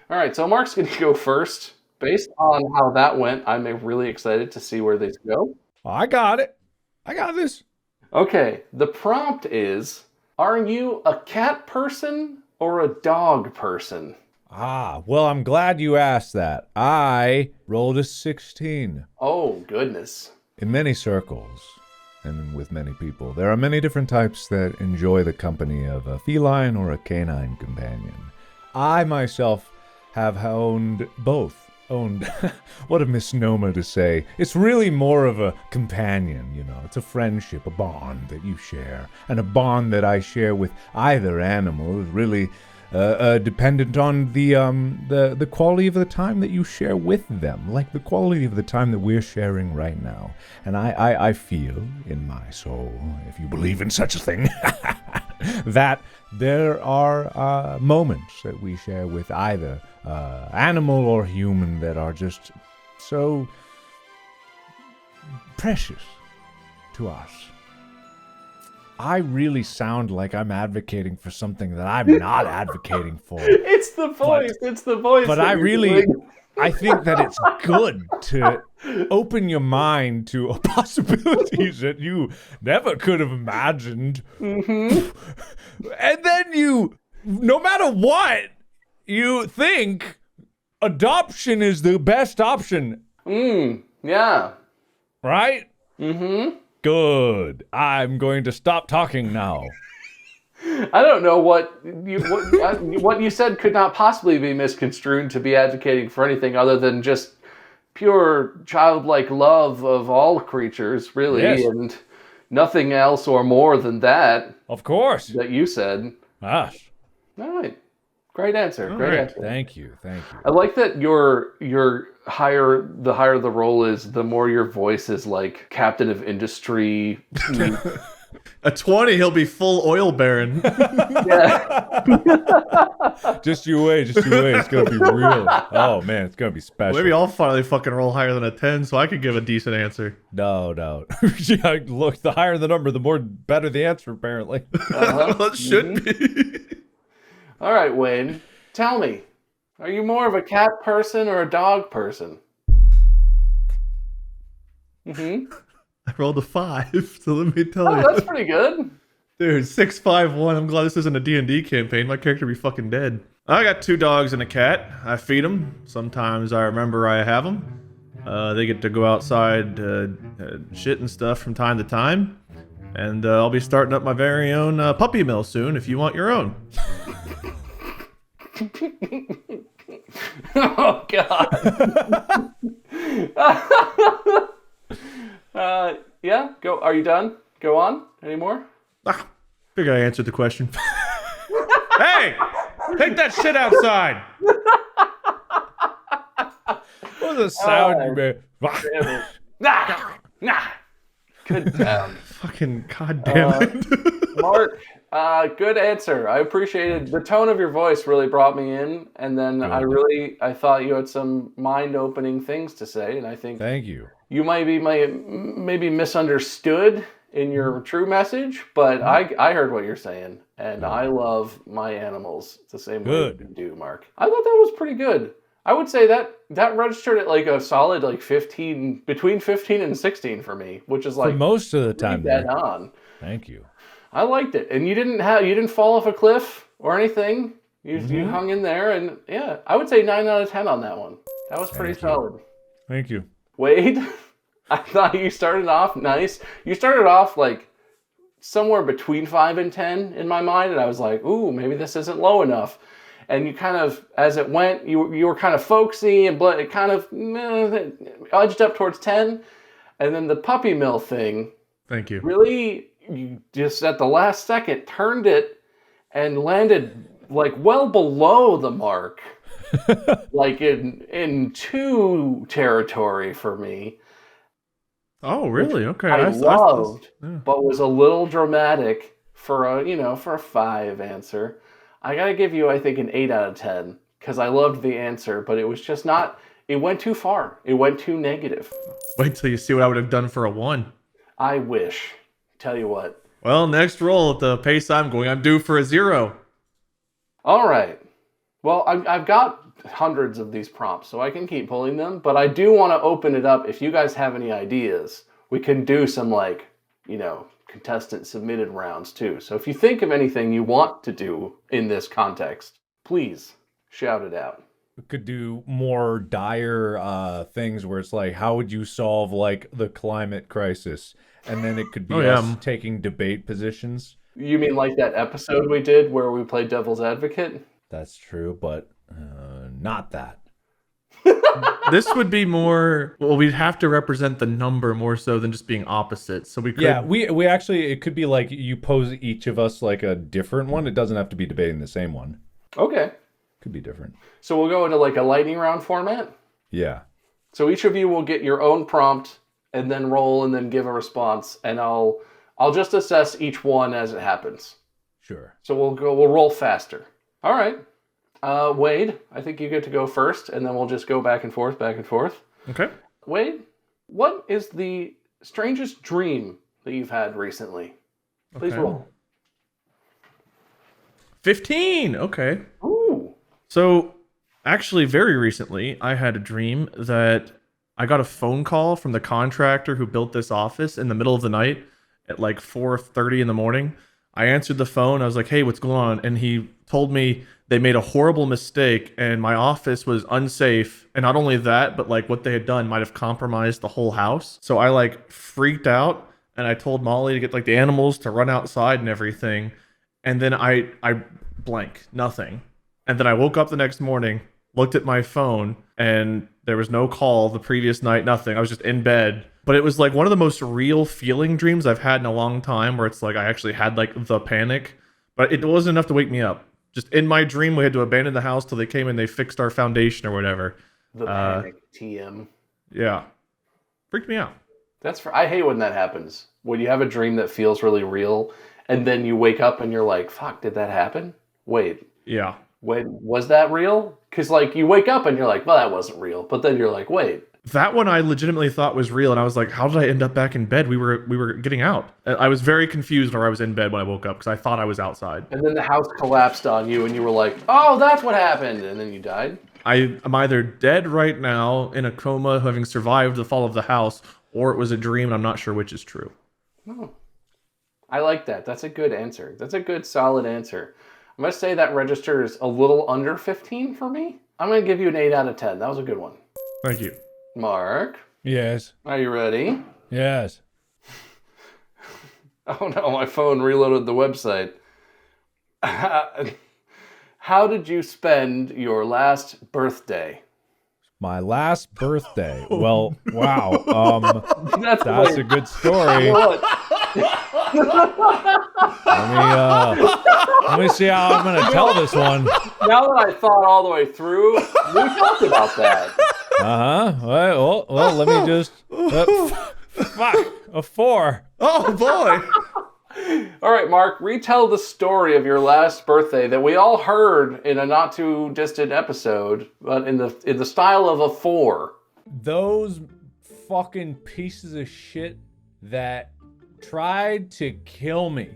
Speaker 2: All right, so Mark's going to go first. Based on how that went, I'm really excited to see where these go.
Speaker 4: I got it. I got this.
Speaker 2: Okay, the prompt is, are you a cat person or a dog person?
Speaker 4: Well, I'm glad you asked that. I rolled a 16.
Speaker 2: Oh, goodness.
Speaker 4: In many circles, and with many people, there are many different types that enjoy the company of a feline or a canine companion. I myself have owned both. What a misnomer to say. It's really more of a companion, you know. It's a friendship, a bond that you share. And a bond that I share with either animal is really dependent on the quality of the time that you share with them. Like the quality of the time that we're sharing right now. And I feel in my soul, if you believe in such a thing, that there are moments that we share with either animal or human that are just so precious to us. I really sound like I'm advocating for something that I'm not advocating for.
Speaker 2: It's the voice. It's the voice.
Speaker 4: But I think that it's good to open your mind to possibilities that you never could have imagined.
Speaker 2: Mm-hmm.
Speaker 4: And then no matter what, you think adoption is the best option.
Speaker 2: Yeah.
Speaker 4: Right?
Speaker 2: Mm-hmm.
Speaker 4: Good. I'm going to stop talking now.
Speaker 2: I don't know what you said could not possibly be misconstrued to be advocating for anything other than just pure childlike love of all creatures, really,
Speaker 4: yes.
Speaker 2: And nothing else or more than that.
Speaker 4: Of course.
Speaker 2: That you said.
Speaker 4: Gosh.
Speaker 2: All right. Great answer. Great answer.
Speaker 4: Thank you.
Speaker 2: I like that the higher the role is, the more your voice is like Captain of Industry.
Speaker 3: A 20, he'll be full oil baron.
Speaker 2: Yeah.
Speaker 4: Just you wait. It's gonna be real. Oh man, it's gonna be special.
Speaker 3: Maybe I'll finally fucking roll higher than a 10 so I could give a decent answer.
Speaker 4: No. Yeah, look, the higher the number, the better the answer, apparently.
Speaker 3: Well, it should be.
Speaker 2: All right, Wayne, tell me, are you more of a cat person or a dog person? Mm-hmm.
Speaker 3: I rolled a 5, so let me tell you.
Speaker 2: That's pretty good.
Speaker 3: Dude, 651. I'm glad this isn't a D&D campaign. My character would be fucking dead. I got 2 dogs and a cat. I feed them. Sometimes I remember I have them. They get to go outside, shit and stuff from time to time. And I'll be starting up my very own puppy mill soon if you want your own.
Speaker 2: Oh, God. Yeah, go. Are you done? Go on. Any more?
Speaker 3: Figure I answered the question. Hey! Take that shit outside!
Speaker 4: What was the sound you made?
Speaker 2: Nah. Good sound.
Speaker 3: Fucking goddamn it.
Speaker 2: Mark, Good answer. I appreciated the tone of your voice. Really brought me in, and then
Speaker 4: Good.
Speaker 2: I thought you had some mind-opening things to say, and I think
Speaker 4: Thank you.
Speaker 2: you might be maybe misunderstood in your true message, but I heard what you're saying, and I love my animals the same way you do, Mark. I thought that was pretty good. I would say that registered at like a solid like 15, between 15 and 16 for me, which is like
Speaker 4: for most of the time.
Speaker 2: dead on.
Speaker 4: Thank you.
Speaker 2: I liked it, and you didn't fall off a cliff or anything. You hung in there, and yeah, I would say 9 out of 10 on that one. That was pretty solid.
Speaker 4: Thank you.
Speaker 2: Wade, I thought you started off nice. You started off like somewhere between 5 and 10 in my mind, and I was like, ooh, maybe this isn't low enough. And you kind of, as it went, you were kind of folksy, and but it kind of edged up towards 10. And then the puppy mill thing.
Speaker 3: Thank you.
Speaker 2: Really, you just at the last second turned it and landed like well below the mark, like in 2 territory for me.
Speaker 3: Oh, really? Okay.
Speaker 2: I loved, but was a little dramatic for a 5 answer. I gotta give you, I think, an 8 out of 10 because I loved the answer, but it was just not. It went too far. It went too negative.
Speaker 3: Wait till you see what I would have done for a 1.
Speaker 2: I wish. Tell you what.
Speaker 3: Well, next roll at the pace I'm going, I'm due for a 0.
Speaker 2: All right. Well, I've got hundreds of these prompts, so I can keep pulling them, but I do want to open it up. If you guys have any ideas, we can do some contestant submitted rounds too. So if you think of anything you want to do in this context, please shout it out.
Speaker 4: We could do more dire things where it's like, how would you solve like the climate crisis? And then it could be us taking debate positions.
Speaker 2: You mean like that episode we did where we played devil's advocate?
Speaker 4: That's true, but not that.
Speaker 3: This would be more, well, we'd have to represent the number more so than just being opposite. So we could...
Speaker 4: Yeah, we actually, it could be like you pose each of us like a different one. It doesn't have to be debating the same one.
Speaker 2: Okay.
Speaker 4: Could be different.
Speaker 2: So we'll go into like a lightning round format?
Speaker 4: Yeah.
Speaker 2: So each of you will get your own prompt and then roll and then give a response, and I'll just assess each one as it happens.
Speaker 4: Sure.
Speaker 2: So we'll roll faster. All right. Wade, I think you get to go first, and then we'll just go back and forth.
Speaker 3: Okay.
Speaker 2: Wade, what is the strangest dream that you've had recently? Please roll.
Speaker 3: 15. Okay.
Speaker 2: Ooh.
Speaker 3: So, actually, very recently, I had a dream that I got a phone call from the contractor who built this office in the middle of the night at like 4:30 in the morning. I answered the phone. I was like, hey, what's going on? And he told me they made a horrible mistake and my office was unsafe. And not only that, but like what they had done might have compromised the whole house. So I like freaked out and I told Molly to get like the animals to run outside and everything. And then I blank, nothing. And then I woke up the next morning, looked at my phone, and there was no call the previous night, nothing. I was just in bed. But it was like one of the most real feeling dreams I've had in a long time, where it's like I actually had like the panic, but it wasn't enough to wake me up. Just in my dream, we had to abandon the house till they came and they fixed our foundation or whatever.
Speaker 2: The panic TM.
Speaker 3: Yeah. Freaked me out.
Speaker 2: I hate when that happens. When you have a dream that feels really real, and then you wake up and you're like, fuck, did that happen? Wait.
Speaker 3: Yeah.
Speaker 2: Wait, was that real? Because like you wake up and you're like, well, that wasn't real. But then you're like, wait.
Speaker 3: That one I legitimately thought was real, and I was like, how did I end up back in bed? We were getting out. I was very confused where I was in bed when I woke up because I thought I was outside.
Speaker 2: And then the house collapsed on you and you were like, oh, that's what happened. And then you died.
Speaker 3: I'm either dead right now in a coma having survived the fall of the house, or it was a dream and I'm not sure which is true.
Speaker 2: Oh. I like that. That's a good answer. That's a good solid answer. I'm going to say that registers a little under 15 for me. I'm going to give you an 8 out of 10. That was a good one.
Speaker 3: Thank you.
Speaker 2: Mark?
Speaker 4: Yes.
Speaker 2: Are you ready?
Speaker 4: Yes.
Speaker 2: Oh no, my phone reloaded the website. How did you spend your last birthday?
Speaker 4: My last birthday. Well, wow. That's a good story. Let me see how I'm going to tell this one.
Speaker 2: Now that I thought all the way through, we talked about that.
Speaker 4: Well, let me just... fuck. A 4.
Speaker 3: Oh, boy.
Speaker 2: All right, Mark, retell the story of your last birthday that we all heard in a not too distant episode, but in the style of a 4.
Speaker 4: Those fucking pieces of shit that tried to kill me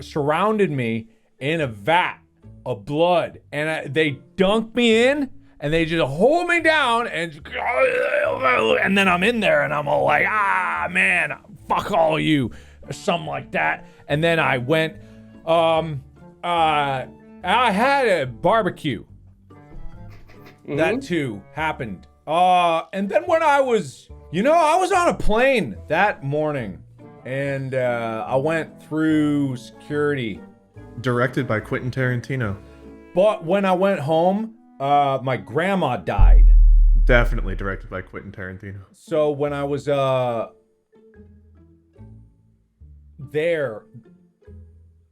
Speaker 4: surrounded me in a vat of blood, and they dunked me in, and they just hold me down, and then I'm in there, and I'm all like, man, fuck all of you, or something like that. And then I went, I had a barbecue. Mm-hmm. That too happened. And then when I was on a plane that morning, and I went through security.
Speaker 3: Directed by Quentin Tarantino.
Speaker 4: But when I went home, my grandma died.
Speaker 3: Definitely directed by Quentin Tarantino.
Speaker 4: So when I was there,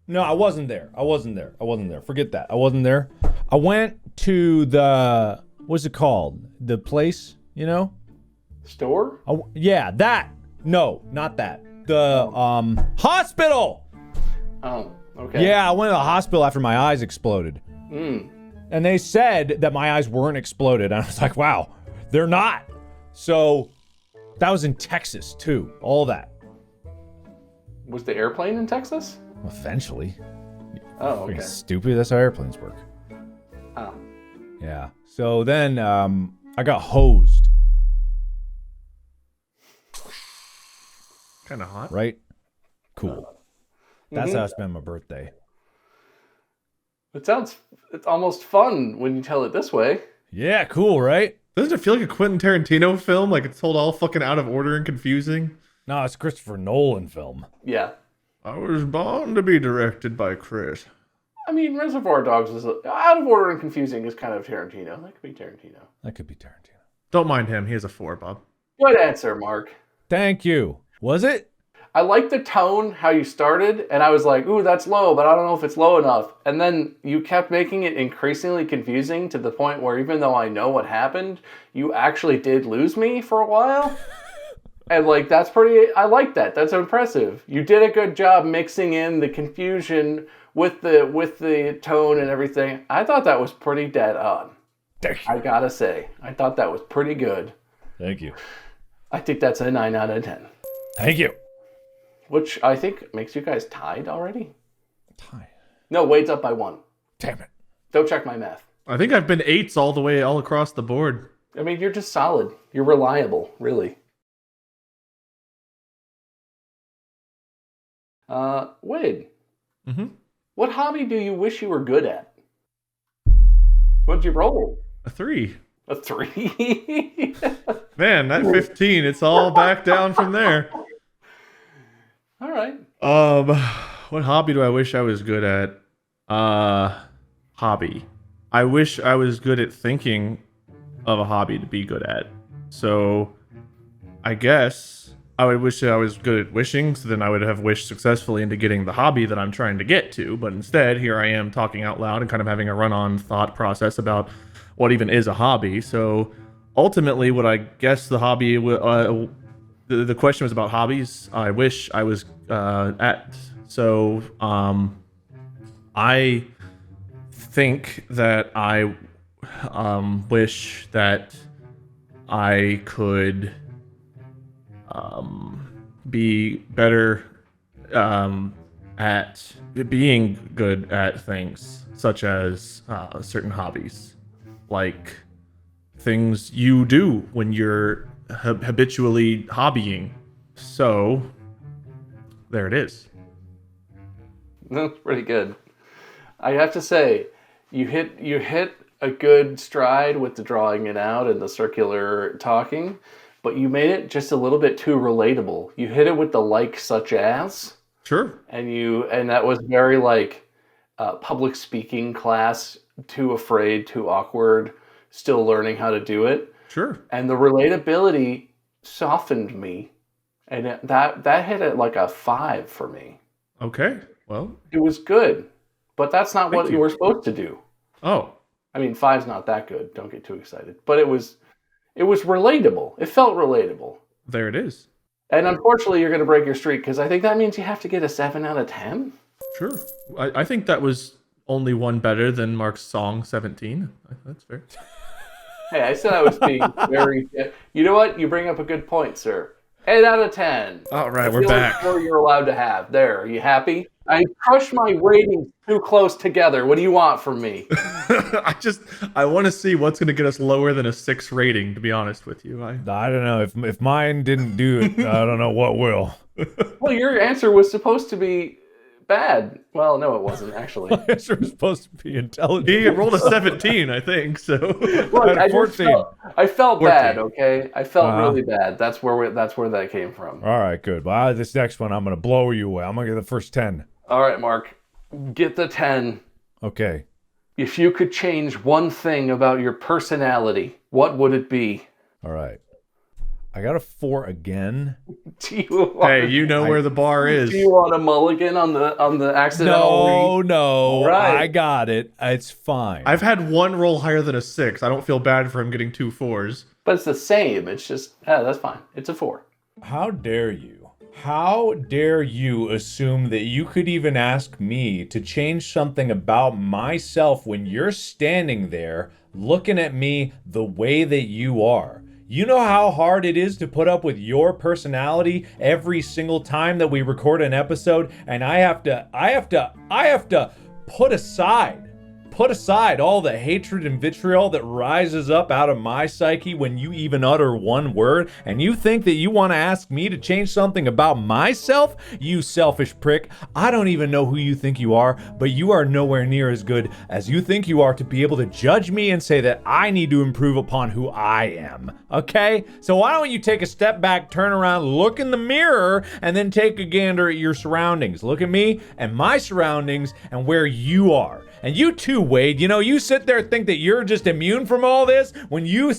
Speaker 4: no, I wasn't there. Forget that. I wasn't there. I went to the, what's it called? The place,
Speaker 2: Store?
Speaker 4: Yeah, that. No, not that. The hospital.
Speaker 2: Oh, okay.
Speaker 4: Yeah, I went to the hospital after my eyes exploded. And they said that my eyes weren't exploded. And I was like, wow, they're not. So that was in Texas too. All that.
Speaker 2: Was the airplane in Texas?
Speaker 4: Eventually.
Speaker 2: Oh, okay.
Speaker 4: Stupid. That's how airplanes work.
Speaker 2: Oh.
Speaker 4: Yeah. So then I got hosed.
Speaker 3: Kind of hot.
Speaker 4: Right? Cool. That's how I spent my birthday.
Speaker 2: It's almost fun when you tell it this way.
Speaker 4: Yeah, cool, right?
Speaker 3: Doesn't it feel like a Quentin Tarantino film? Like it's told all fucking out of order and confusing?
Speaker 4: No, it's a Christopher Nolan film.
Speaker 2: Yeah.
Speaker 3: I was born to be directed by Chris.
Speaker 2: I mean, Reservoir Dogs is out of order and confusing is kind of Tarantino. That could be Tarantino.
Speaker 3: Don't mind him. He has a 4, Bob.
Speaker 2: Good answer, Mark.
Speaker 4: Thank you. Was it?
Speaker 2: I like the tone, how you started, and I was like, ooh, that's low, but I don't know if it's low enough. And then you kept making it increasingly confusing to the point where even though I know what happened, you actually did lose me for a while. And I like that. That's impressive. You did a good job mixing in the confusion with the tone and everything. I thought that was pretty dead on. I gotta say, I thought that was pretty good.
Speaker 4: Thank you.
Speaker 2: I think that's a 9 out of 10.
Speaker 4: Thank you.
Speaker 2: Which I think makes you guys tied already.
Speaker 4: Tied?
Speaker 2: No, Wade's up by 1.
Speaker 4: Damn it.
Speaker 2: Don't check my math.
Speaker 3: I think I've been 8s all across the board.
Speaker 2: I mean, you're just solid. You're reliable, really. Wade.
Speaker 3: Mm-hmm.
Speaker 2: What hobby do you wish you were good at? What'd you roll?
Speaker 3: A 3.
Speaker 2: A 3?
Speaker 3: Man, that 15, it's all back down from there.
Speaker 2: All right.
Speaker 3: What hobby do I wish I was good at? Hobby. I wish I was good at thinking of a hobby to be good at. So, I guess I would wish I was good at wishing, so then I would have wished successfully into getting the hobby that I'm trying to get to. But instead, here I am talking out loud and kind of having a run-on thought process about what even is a hobby. So, ultimately, what I guess the hobby... The question was about hobbies I wish I was at. So, I think that I wish that I could be better at being good at things, such as certain hobbies, like things you do when you're habitually hobbying. So there it is.
Speaker 2: That's pretty good. I have to say, you hit a good stride with the drawing it out and the circular talking, but you made it just a little bit too relatable. You hit it with the like such as.
Speaker 3: Sure.
Speaker 2: And that was very like public speaking class, too afraid, too awkward, still learning how to do it.
Speaker 3: Sure.
Speaker 2: And the relatability softened me. And that hit it like a 5 for me.
Speaker 3: Okay. Well,
Speaker 2: it was good, but that's not what you were supposed to do.
Speaker 3: Oh.
Speaker 2: I mean, 5's not that good. Don't get too excited. But it was relatable. It felt relatable.
Speaker 3: There it is.
Speaker 2: And unfortunately, you're going to break your streak because I think that means you have to get a 7 out of 10.
Speaker 3: Sure. I think that was only one better than Mark's song 17. That's fair.
Speaker 2: Hey, I said I was being very... You know what? You bring up a good point, sir. 8 out of 10.
Speaker 3: All right, we're back.
Speaker 2: That's what you're allowed to have. There, are you happy? I crushed my ratings too close together. What do you want from me?
Speaker 3: I want to see what's going to get us lower than a 6 rating, to be honest with you.
Speaker 4: I don't know. If mine didn't do it, I don't know what will.
Speaker 2: Well, your answer was supposed to be bad. Well, no, it wasn't, actually.
Speaker 4: My answer was supposed to be intelligent.
Speaker 3: He rolled a 17, I think, so...
Speaker 2: Look, I
Speaker 4: 14.
Speaker 2: I felt
Speaker 3: 14.
Speaker 2: bad, okay? I felt really bad. That's where that came from.
Speaker 4: All right, good. Well, this next one, I'm going to blow you away. I'm going to get the first 10.
Speaker 2: All right, Mark. Get the 10.
Speaker 4: Okay.
Speaker 2: If you could change one thing about your personality, what would it be?
Speaker 4: All right. I got a 4 again.
Speaker 3: Hey, you know where the bar is.
Speaker 2: Do you want a mulligan on the accidental?
Speaker 4: No.
Speaker 2: Right.
Speaker 4: I got it. It's fine.
Speaker 3: I've had one roll higher than a 6. I don't feel bad for him getting 2 4s.
Speaker 2: But it's the same. It's just, that's fine. It's a 4.
Speaker 4: How dare you? How dare you assume that you could even ask me to change something about myself when you're standing there looking at me the way that you are? You know how hard it is to put up with your personality every single time that we record an episode, and I have to put aside all the hatred and vitriol that rises up out of my psyche when you even utter one word, and you think that you want to ask me to change something about myself? You selfish prick. I don't even know who you think you are, but you are nowhere near as good as you think you are to be able to judge me and say that I need to improve upon who I am. Okay? So why don't you take a step back, turn around, look in the mirror, and then take a gander at your surroundings. Look at me and my surroundings and where you are. And you too, Wade, you sit there and think that you're just immune from all this when you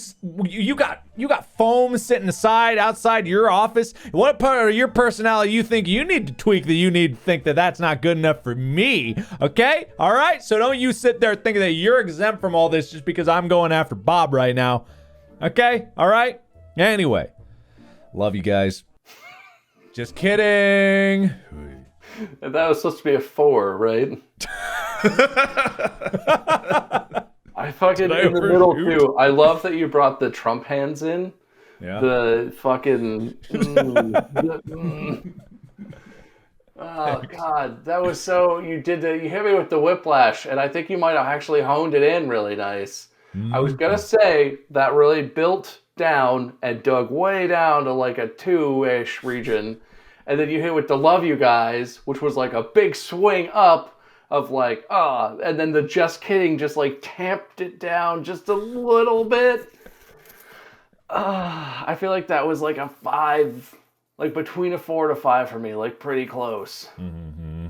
Speaker 4: got foam sitting outside your office. What part of your personality you think you need to tweak that you need to think that that's not good enough for me? Okay? All right? So don't you sit there thinking that you're exempt from all this just because I'm going after Bob right now. Okay? All right? Anyway, love you guys. Just kidding.
Speaker 2: That was supposed to be a 4, right? I fucking in the middle too. I love that you brought the Trump hands in.
Speaker 4: Yeah.
Speaker 2: The fucking. Oh God, that was so. You hit me with the whiplash, and I think you might have actually honed it in really nice. I was gonna say that really built down and dug way down to like a 2-ish region, and then you hit with the love you guys, which was like a big swing up. Of like, and then the just kidding just like tamped it down just a little bit. I feel like that was like a 5, like between a 4 to 5 for me, like pretty close.
Speaker 4: Mm-hmm.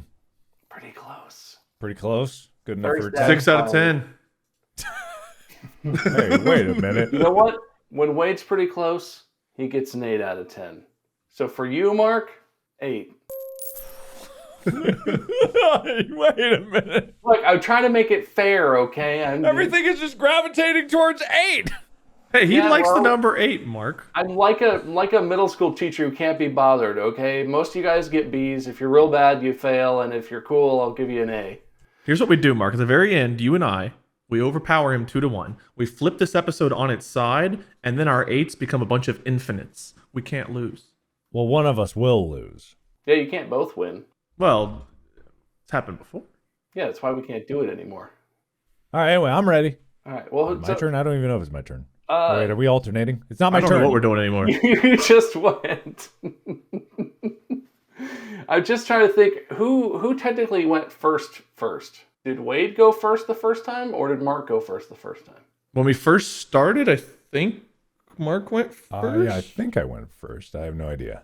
Speaker 2: Pretty close.
Speaker 4: Pretty close? Good enough for a
Speaker 3: 10. 6 out of 10.
Speaker 4: Hey, wait a minute.
Speaker 2: You know what? When Wade's pretty close, he gets an 8 out of 10. So for you, Mark, 8.
Speaker 4: Wait a minute.
Speaker 2: Look, I'm trying to make it fair, okay?
Speaker 4: Everything is just gravitating towards 8.
Speaker 3: Hey, he likes the number 8, Mark.
Speaker 2: I'm like a middle school teacher who can't be bothered, okay? Most of you guys get B's. If you're real bad, you fail. And if you're cool, I'll give you an A.
Speaker 3: Here's what we do, Mark. At the very end, you and I, we overpower him 2 to 1. We flip this episode on its side, and then our 8s become a bunch of infinites. We can't lose.
Speaker 4: Well, one of us will lose.
Speaker 2: Yeah, you can't both win.
Speaker 3: Well, it's happened before.
Speaker 2: Yeah, that's why we can't do it anymore.
Speaker 4: All right, anyway, I'm ready.
Speaker 2: All right, well,
Speaker 4: my turn? I don't even know if it's my turn. All right, are we alternating? It's not my turn.
Speaker 3: I don't know what we're doing anymore.
Speaker 2: You just went. I'm just trying to think who technically went first. Did Wade go first the first time, or did Mark go first the first time?
Speaker 3: When we first started, I think Mark went first.
Speaker 4: Yeah, I think I went first. I have no idea.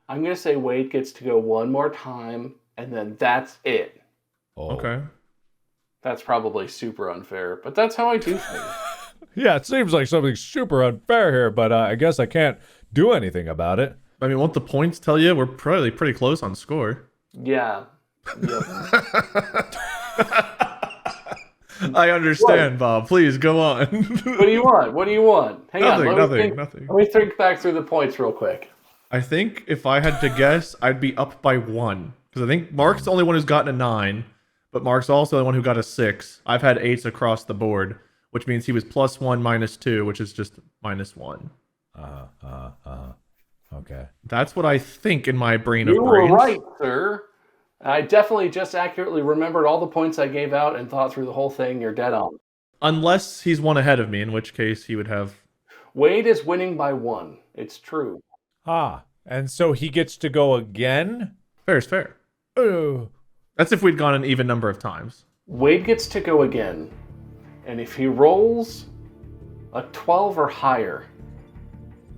Speaker 2: I'm going to say Wade gets to go one more time, and then that's it.
Speaker 4: Oh.
Speaker 3: Okay.
Speaker 2: That's probably super unfair, but that's how I do things.
Speaker 4: Yeah, it seems like something super unfair here, but I guess I can't do anything about it.
Speaker 3: I mean, won't the points tell you we're probably pretty close on score?
Speaker 2: Yeah. Yep.
Speaker 3: I understand, Bob. Please go on.
Speaker 2: What do you want? Hang on.
Speaker 3: Nothing.
Speaker 2: Let me think back through the points real quick.
Speaker 3: I think if I had to guess, I'd be up by 1. Because I think Mark's the only one who's gotten a 9, but Mark's also the one who got a 6. I've had 8s across the board, which means he was +1, -2, which is just -1.
Speaker 4: Okay.
Speaker 3: That's what I think in my brain
Speaker 2: You
Speaker 3: of
Speaker 2: were
Speaker 3: brains.
Speaker 2: right, sir. I definitely just accurately remembered all the points I gave out and thought through the whole thing. You're dead on.
Speaker 3: Unless he's one ahead of me, in which case he would have...
Speaker 2: Wade is winning by 1. It's true.
Speaker 4: And so he gets to go again?
Speaker 3: Fair is fair.
Speaker 4: Oh.
Speaker 3: That's if we'd gone an even number of times.
Speaker 2: Wade gets to go again. And if he rolls a 12 or higher,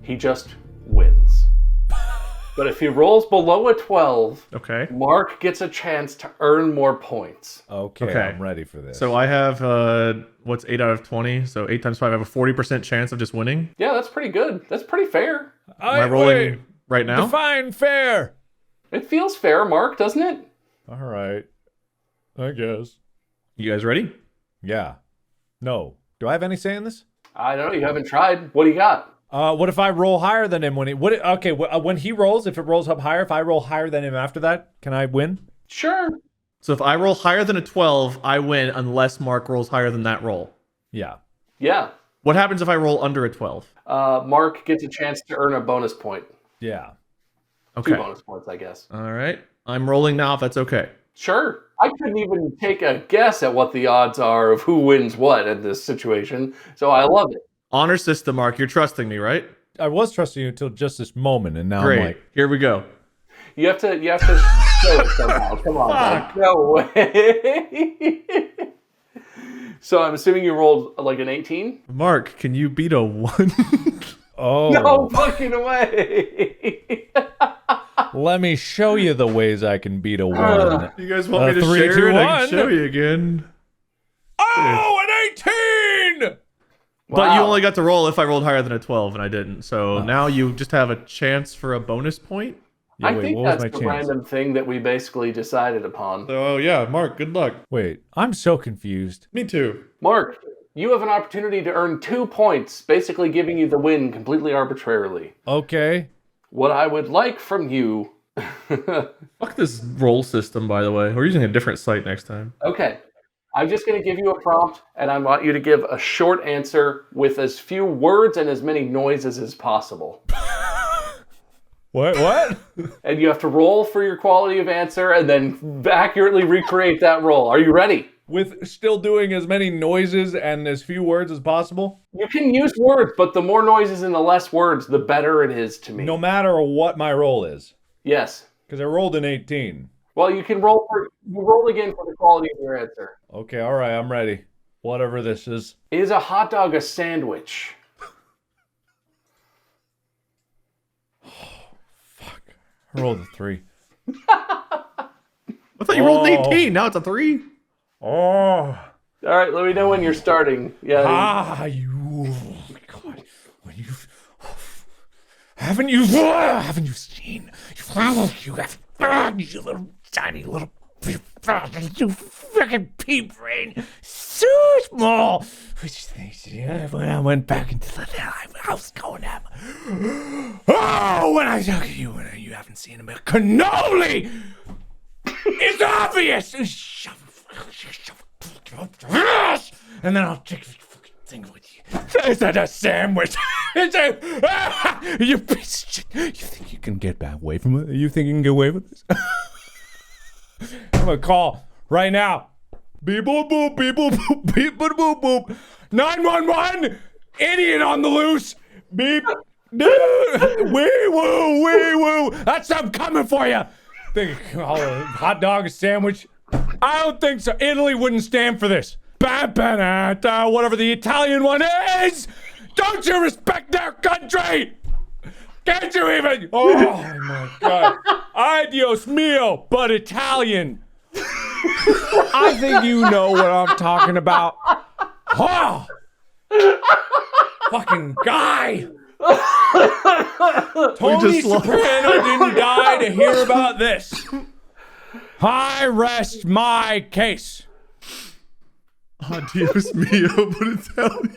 Speaker 2: he just wins. But if he rolls below a 12,
Speaker 3: Okay.
Speaker 2: Mark gets a chance to earn more points.
Speaker 4: Okay, I'm ready for this.
Speaker 3: So I have, what's 8 out of 20? So 8 times 5, I have a 40% chance of just winning.
Speaker 2: Yeah, that's pretty good. That's pretty fair.
Speaker 3: Am I rolling right now?
Speaker 4: Define fair.
Speaker 2: It feels fair, Mark, doesn't it?
Speaker 4: All right. I guess.
Speaker 3: You guys ready?
Speaker 4: Yeah. No. Do I have any say in this?
Speaker 2: I don't know. You haven't tried. What do you got?
Speaker 4: What if I roll higher than him when he... when he rolls, if it rolls up higher, if I roll higher than him after that, can I win?
Speaker 2: Sure.
Speaker 3: So if I roll higher than a 12, I win unless Mark rolls higher than that roll.
Speaker 4: Yeah.
Speaker 2: Yeah.
Speaker 3: What happens if I roll under a 12?
Speaker 2: Mark gets a chance to earn a bonus point.
Speaker 4: Yeah.
Speaker 3: Okay.
Speaker 2: 2 bonus points, I guess.
Speaker 3: All right. I'm rolling now if that's okay.
Speaker 2: Sure. I couldn't even take a guess at what the odds are of who wins what in this situation, so I love it.
Speaker 3: Honor system, Mark. You're trusting me, right?
Speaker 4: I was trusting you until just this moment, and now
Speaker 3: Great.
Speaker 4: I'm like...
Speaker 3: Here we go.
Speaker 2: You have to show it somehow. Come on, man. No way. So I'm assuming you rolled like an 18?
Speaker 3: Mark, can you beat a 1?
Speaker 4: Oh.
Speaker 2: No fucking way.
Speaker 4: Let me show you the ways I can beat a 1.
Speaker 3: You guys want me to
Speaker 4: 3,
Speaker 3: share
Speaker 4: 2,
Speaker 3: it? I
Speaker 4: 1.
Speaker 3: can show you again.
Speaker 4: Oh, an 18!
Speaker 3: But you
Speaker 2: Wow.
Speaker 3: only got to roll if I rolled higher than a 12, and I didn't. So now you just have a chance for a bonus point.
Speaker 4: Yeah,
Speaker 2: I
Speaker 4: wait,
Speaker 2: think
Speaker 4: what was
Speaker 2: that's
Speaker 4: my
Speaker 2: the
Speaker 4: chance?
Speaker 2: random thing that we basically decided upon.
Speaker 3: So yeah, Mark, good luck.
Speaker 4: Wait, I'm so confused.
Speaker 3: Me too.
Speaker 2: Mark, you have an opportunity to earn 2 points, basically giving you the win completely arbitrarily.
Speaker 4: Okay.
Speaker 2: What I would like from you...
Speaker 3: Fuck this roll system, by the way. We're using a different site next time.
Speaker 2: Okay. I'm just going to give you a prompt, and I want you to give a short answer with as few words and as many noises as possible.
Speaker 4: What?
Speaker 2: And you have to roll for your quality of answer and then accurately recreate that roll. Are you ready?
Speaker 4: With still doing as many noises and as few words as possible?
Speaker 2: You can use words, but the more noises and the less words, the better it is to me.
Speaker 4: No matter what my roll is.
Speaker 2: Yes.
Speaker 4: Because I rolled an 18.
Speaker 2: Well, you can roll again for the quality of your answer.
Speaker 4: Okay, all right, I'm ready. Whatever this is.
Speaker 2: Is a hot dog a sandwich?
Speaker 4: I rolled a 3.
Speaker 3: I thought you rolled an 18. Now it's a 3.
Speaker 4: Oh.
Speaker 2: All right, let me know when you're starting. Yeah.
Speaker 4: You. Oh my God. When you. Haven't you seen? You little tiny little. You freaking pea brain. So small. When I went back into the house going at oh, when I look at you, when you haven't seen him, cannoli! It's obvious! And then I'll take the fucking thing with you. Is that a sandwich? You piece of shit. You think you can get back away from it? You think you can get away with this? I'm gonna call right now. Beep boop boop, beep boop boop, beep boop boop boop. 911! Idiot on the loose! Beep. Wee woo, wee woo. That's I'm coming for you. Think a hot dog, a sandwich? I don't think so. Italy wouldn't stand for this. Whatever the Italian one is. Don't you respect their country? Can't you even? Oh my God. Adios mio, but Italian. I think you know what I'm talking about. Oh. Fucking guy. Tony Soprano didn't die to hear about this. I rest my case.
Speaker 3: Adios mio, but Italian.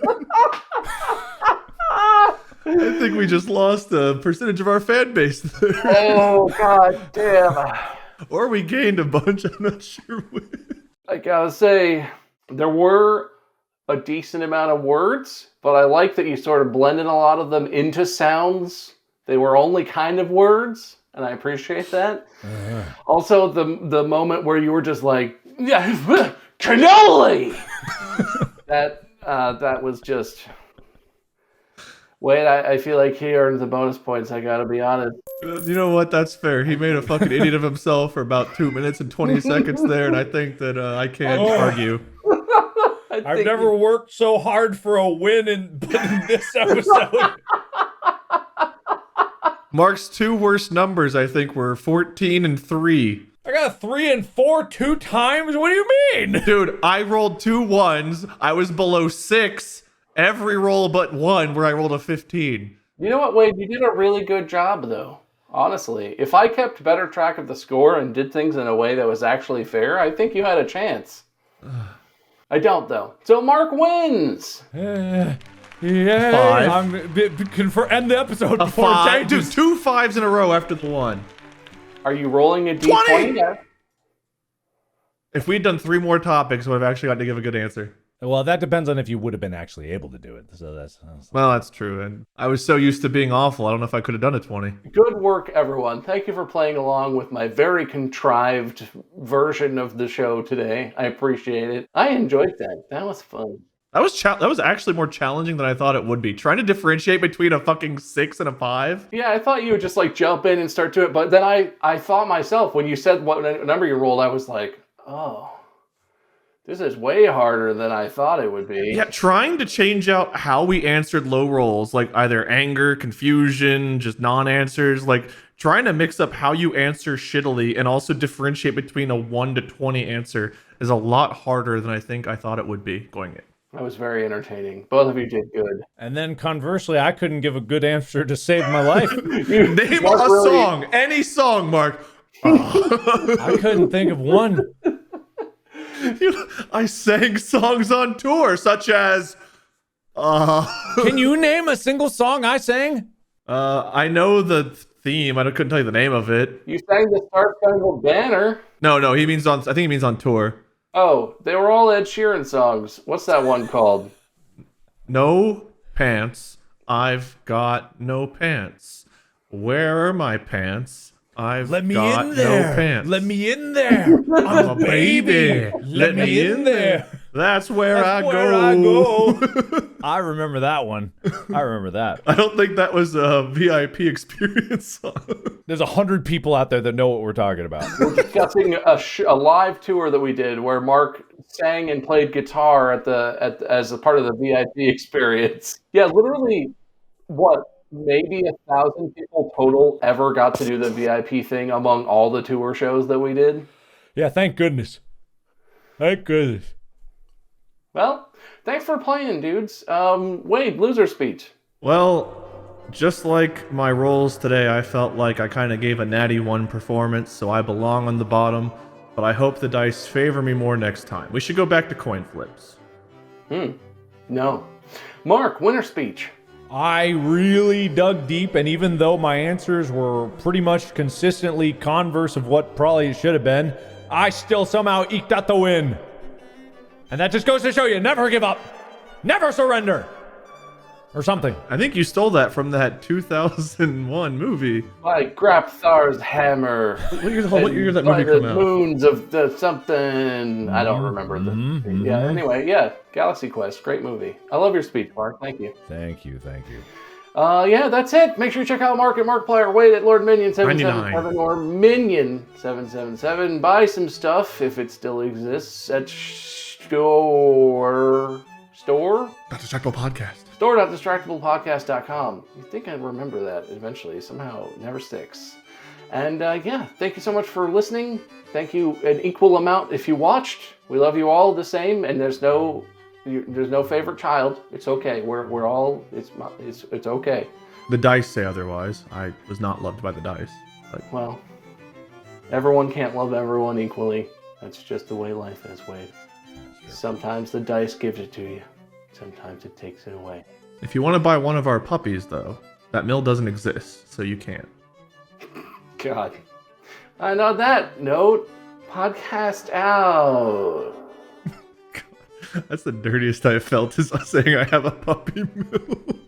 Speaker 3: think we just lost a percentage of our fan base there.
Speaker 2: Oh, god damn.
Speaker 3: Or we gained a bunch, I'm not sure which.
Speaker 2: I gotta say, there were a decent amount of words, but I like that you sort of blended a lot of them into sounds. They were only kind of words, and I appreciate that. Also, the moment where you were just like, yeah, cannoli! that was just... Wait, I feel like he earned the bonus points, I gotta be honest.
Speaker 3: You know what? That's fair. He made a fucking idiot of himself for about 2 minutes and 20 seconds there, and I think that I can't argue.
Speaker 4: I've never worked so hard for a win in this episode.
Speaker 3: Mark's 2 worst numbers, I think, were 14 and 3.
Speaker 4: I got 3 and 4 2 times? What do you mean?
Speaker 3: Dude, I rolled 2 ones. I was below 6 every roll but 1 where I rolled a 15.
Speaker 2: You know what, Wade? You did a really good job, though. Honestly, if I kept better track of the score and did things in a way that was actually fair, I think you had a chance. I don't, though. So Mark wins!
Speaker 4: Yeah,
Speaker 3: 5.
Speaker 4: I'm end the episode
Speaker 3: A
Speaker 4: before it
Speaker 3: 5.
Speaker 4: changes.
Speaker 3: Dude, 2 5s in a row after the 1.
Speaker 2: Are you rolling a D20?
Speaker 3: 20!
Speaker 2: Yeah.
Speaker 3: If we'd done 3 more topics, we'd have actually got to give a good answer.
Speaker 4: Well, that depends on if you would have been actually able to do it. So that's
Speaker 3: Well, that's true. And I was so used to being awful, I don't know if I could have done a 20.
Speaker 2: Good work, everyone. Thank you for playing along with my very contrived version of the show today. I appreciate it. I enjoyed that. That was fun.
Speaker 3: That was actually more challenging than I thought it would be. Trying to differentiate between a fucking 6 and a 5.
Speaker 2: Yeah, I thought you would just like jump in and start to it, but then I thought myself, when you said what number you rolled, I was like, oh, this is way harder than I thought it would be.
Speaker 3: Yeah, trying to change out how we answered low rolls, like either anger, confusion, just non-answers, like trying to mix up how you answer shittily and also differentiate between a 1 to 20 answer is a lot harder than I think I thought it would be going in.
Speaker 2: That was very entertaining. Both of you did good.
Speaker 4: And then conversely, I couldn't give a good answer to save my life.
Speaker 3: Name a song, any song, Mark.
Speaker 4: I couldn't think of one.
Speaker 3: I sang songs on tour, such as...
Speaker 4: Can you name a single song I sang?
Speaker 3: I know the theme. I couldn't tell you the name of it.
Speaker 2: You sang the Star Spangled Banner.
Speaker 3: No, he means on... I think he means on tour.
Speaker 2: Oh, they were all Ed Sheeran songs. What's that one called?
Speaker 3: No pants. I've got no pants. Where are my pants? I've
Speaker 4: Let me
Speaker 3: got
Speaker 4: in there.
Speaker 3: no pants.
Speaker 4: Let me in there. I'm
Speaker 3: a baby.
Speaker 4: Let me in there.
Speaker 3: That's where I
Speaker 4: I
Speaker 3: go.
Speaker 4: I remember that one. I remember that.
Speaker 3: I don't think that was a VIP experience song.
Speaker 4: There's 100 people out there that know what we're talking about.
Speaker 2: We're discussing a live tour that we did where Mark sang and played guitar as a part of the VIP experience. Yeah, literally, what? Maybe 1,000 people total ever got to do the VIP thing among all the tour shows that we did.
Speaker 4: Yeah, thank goodness. Thank goodness.
Speaker 2: Well, thanks for playing, dudes. Wade, loser speech.
Speaker 3: Well, just like my roles today, I felt like I kind of gave a natty 1 performance, so I belong on the bottom, but I hope the dice favor me more next time. We should go back to coin flips.
Speaker 2: No. Mark, winner speech.
Speaker 4: I really dug deep, and even though my answers were pretty much consistently converse of what probably should have been, I still somehow eked out the win. And that just goes to show you, never give up. Never surrender. Or something.
Speaker 3: I think you stole that from that 2001 movie.
Speaker 2: By Grapthar's hammer.
Speaker 3: What year did that movie come out?
Speaker 2: Moons of the something. I don't remember the. Yeah. Anyway, yeah. Galaxy Quest, great movie. I love your speech, Mark. Thank you.
Speaker 4: Thank you.
Speaker 2: Yeah, that's it. Make sure you check out Mark at Markiplier, Wade at Lord Minion 777 or Minion 777. Buy some stuff if it still exists at store.
Speaker 3: That's a Distractible Podcast.
Speaker 2: Store.distractablepodcast.com. You think I'd remember that eventually. Somehow it never sticks. And yeah, thank you so much for listening. Thank you an equal amount if you watched. We love you all the same, and there's no favorite child. It's okay. We're all it's okay.
Speaker 3: The dice say otherwise. I was not loved by the dice.
Speaker 2: Well, everyone can't love everyone equally. That's just the way life is, Wade. Sometimes the dice gives it to you. Sometimes it takes it away.
Speaker 3: If you want to buy one of our puppies, though, That mill doesn't exist, so you can't.
Speaker 2: God. And on that note, podcast out.
Speaker 3: That's the dirtiest I've felt is saying I have a puppy mill.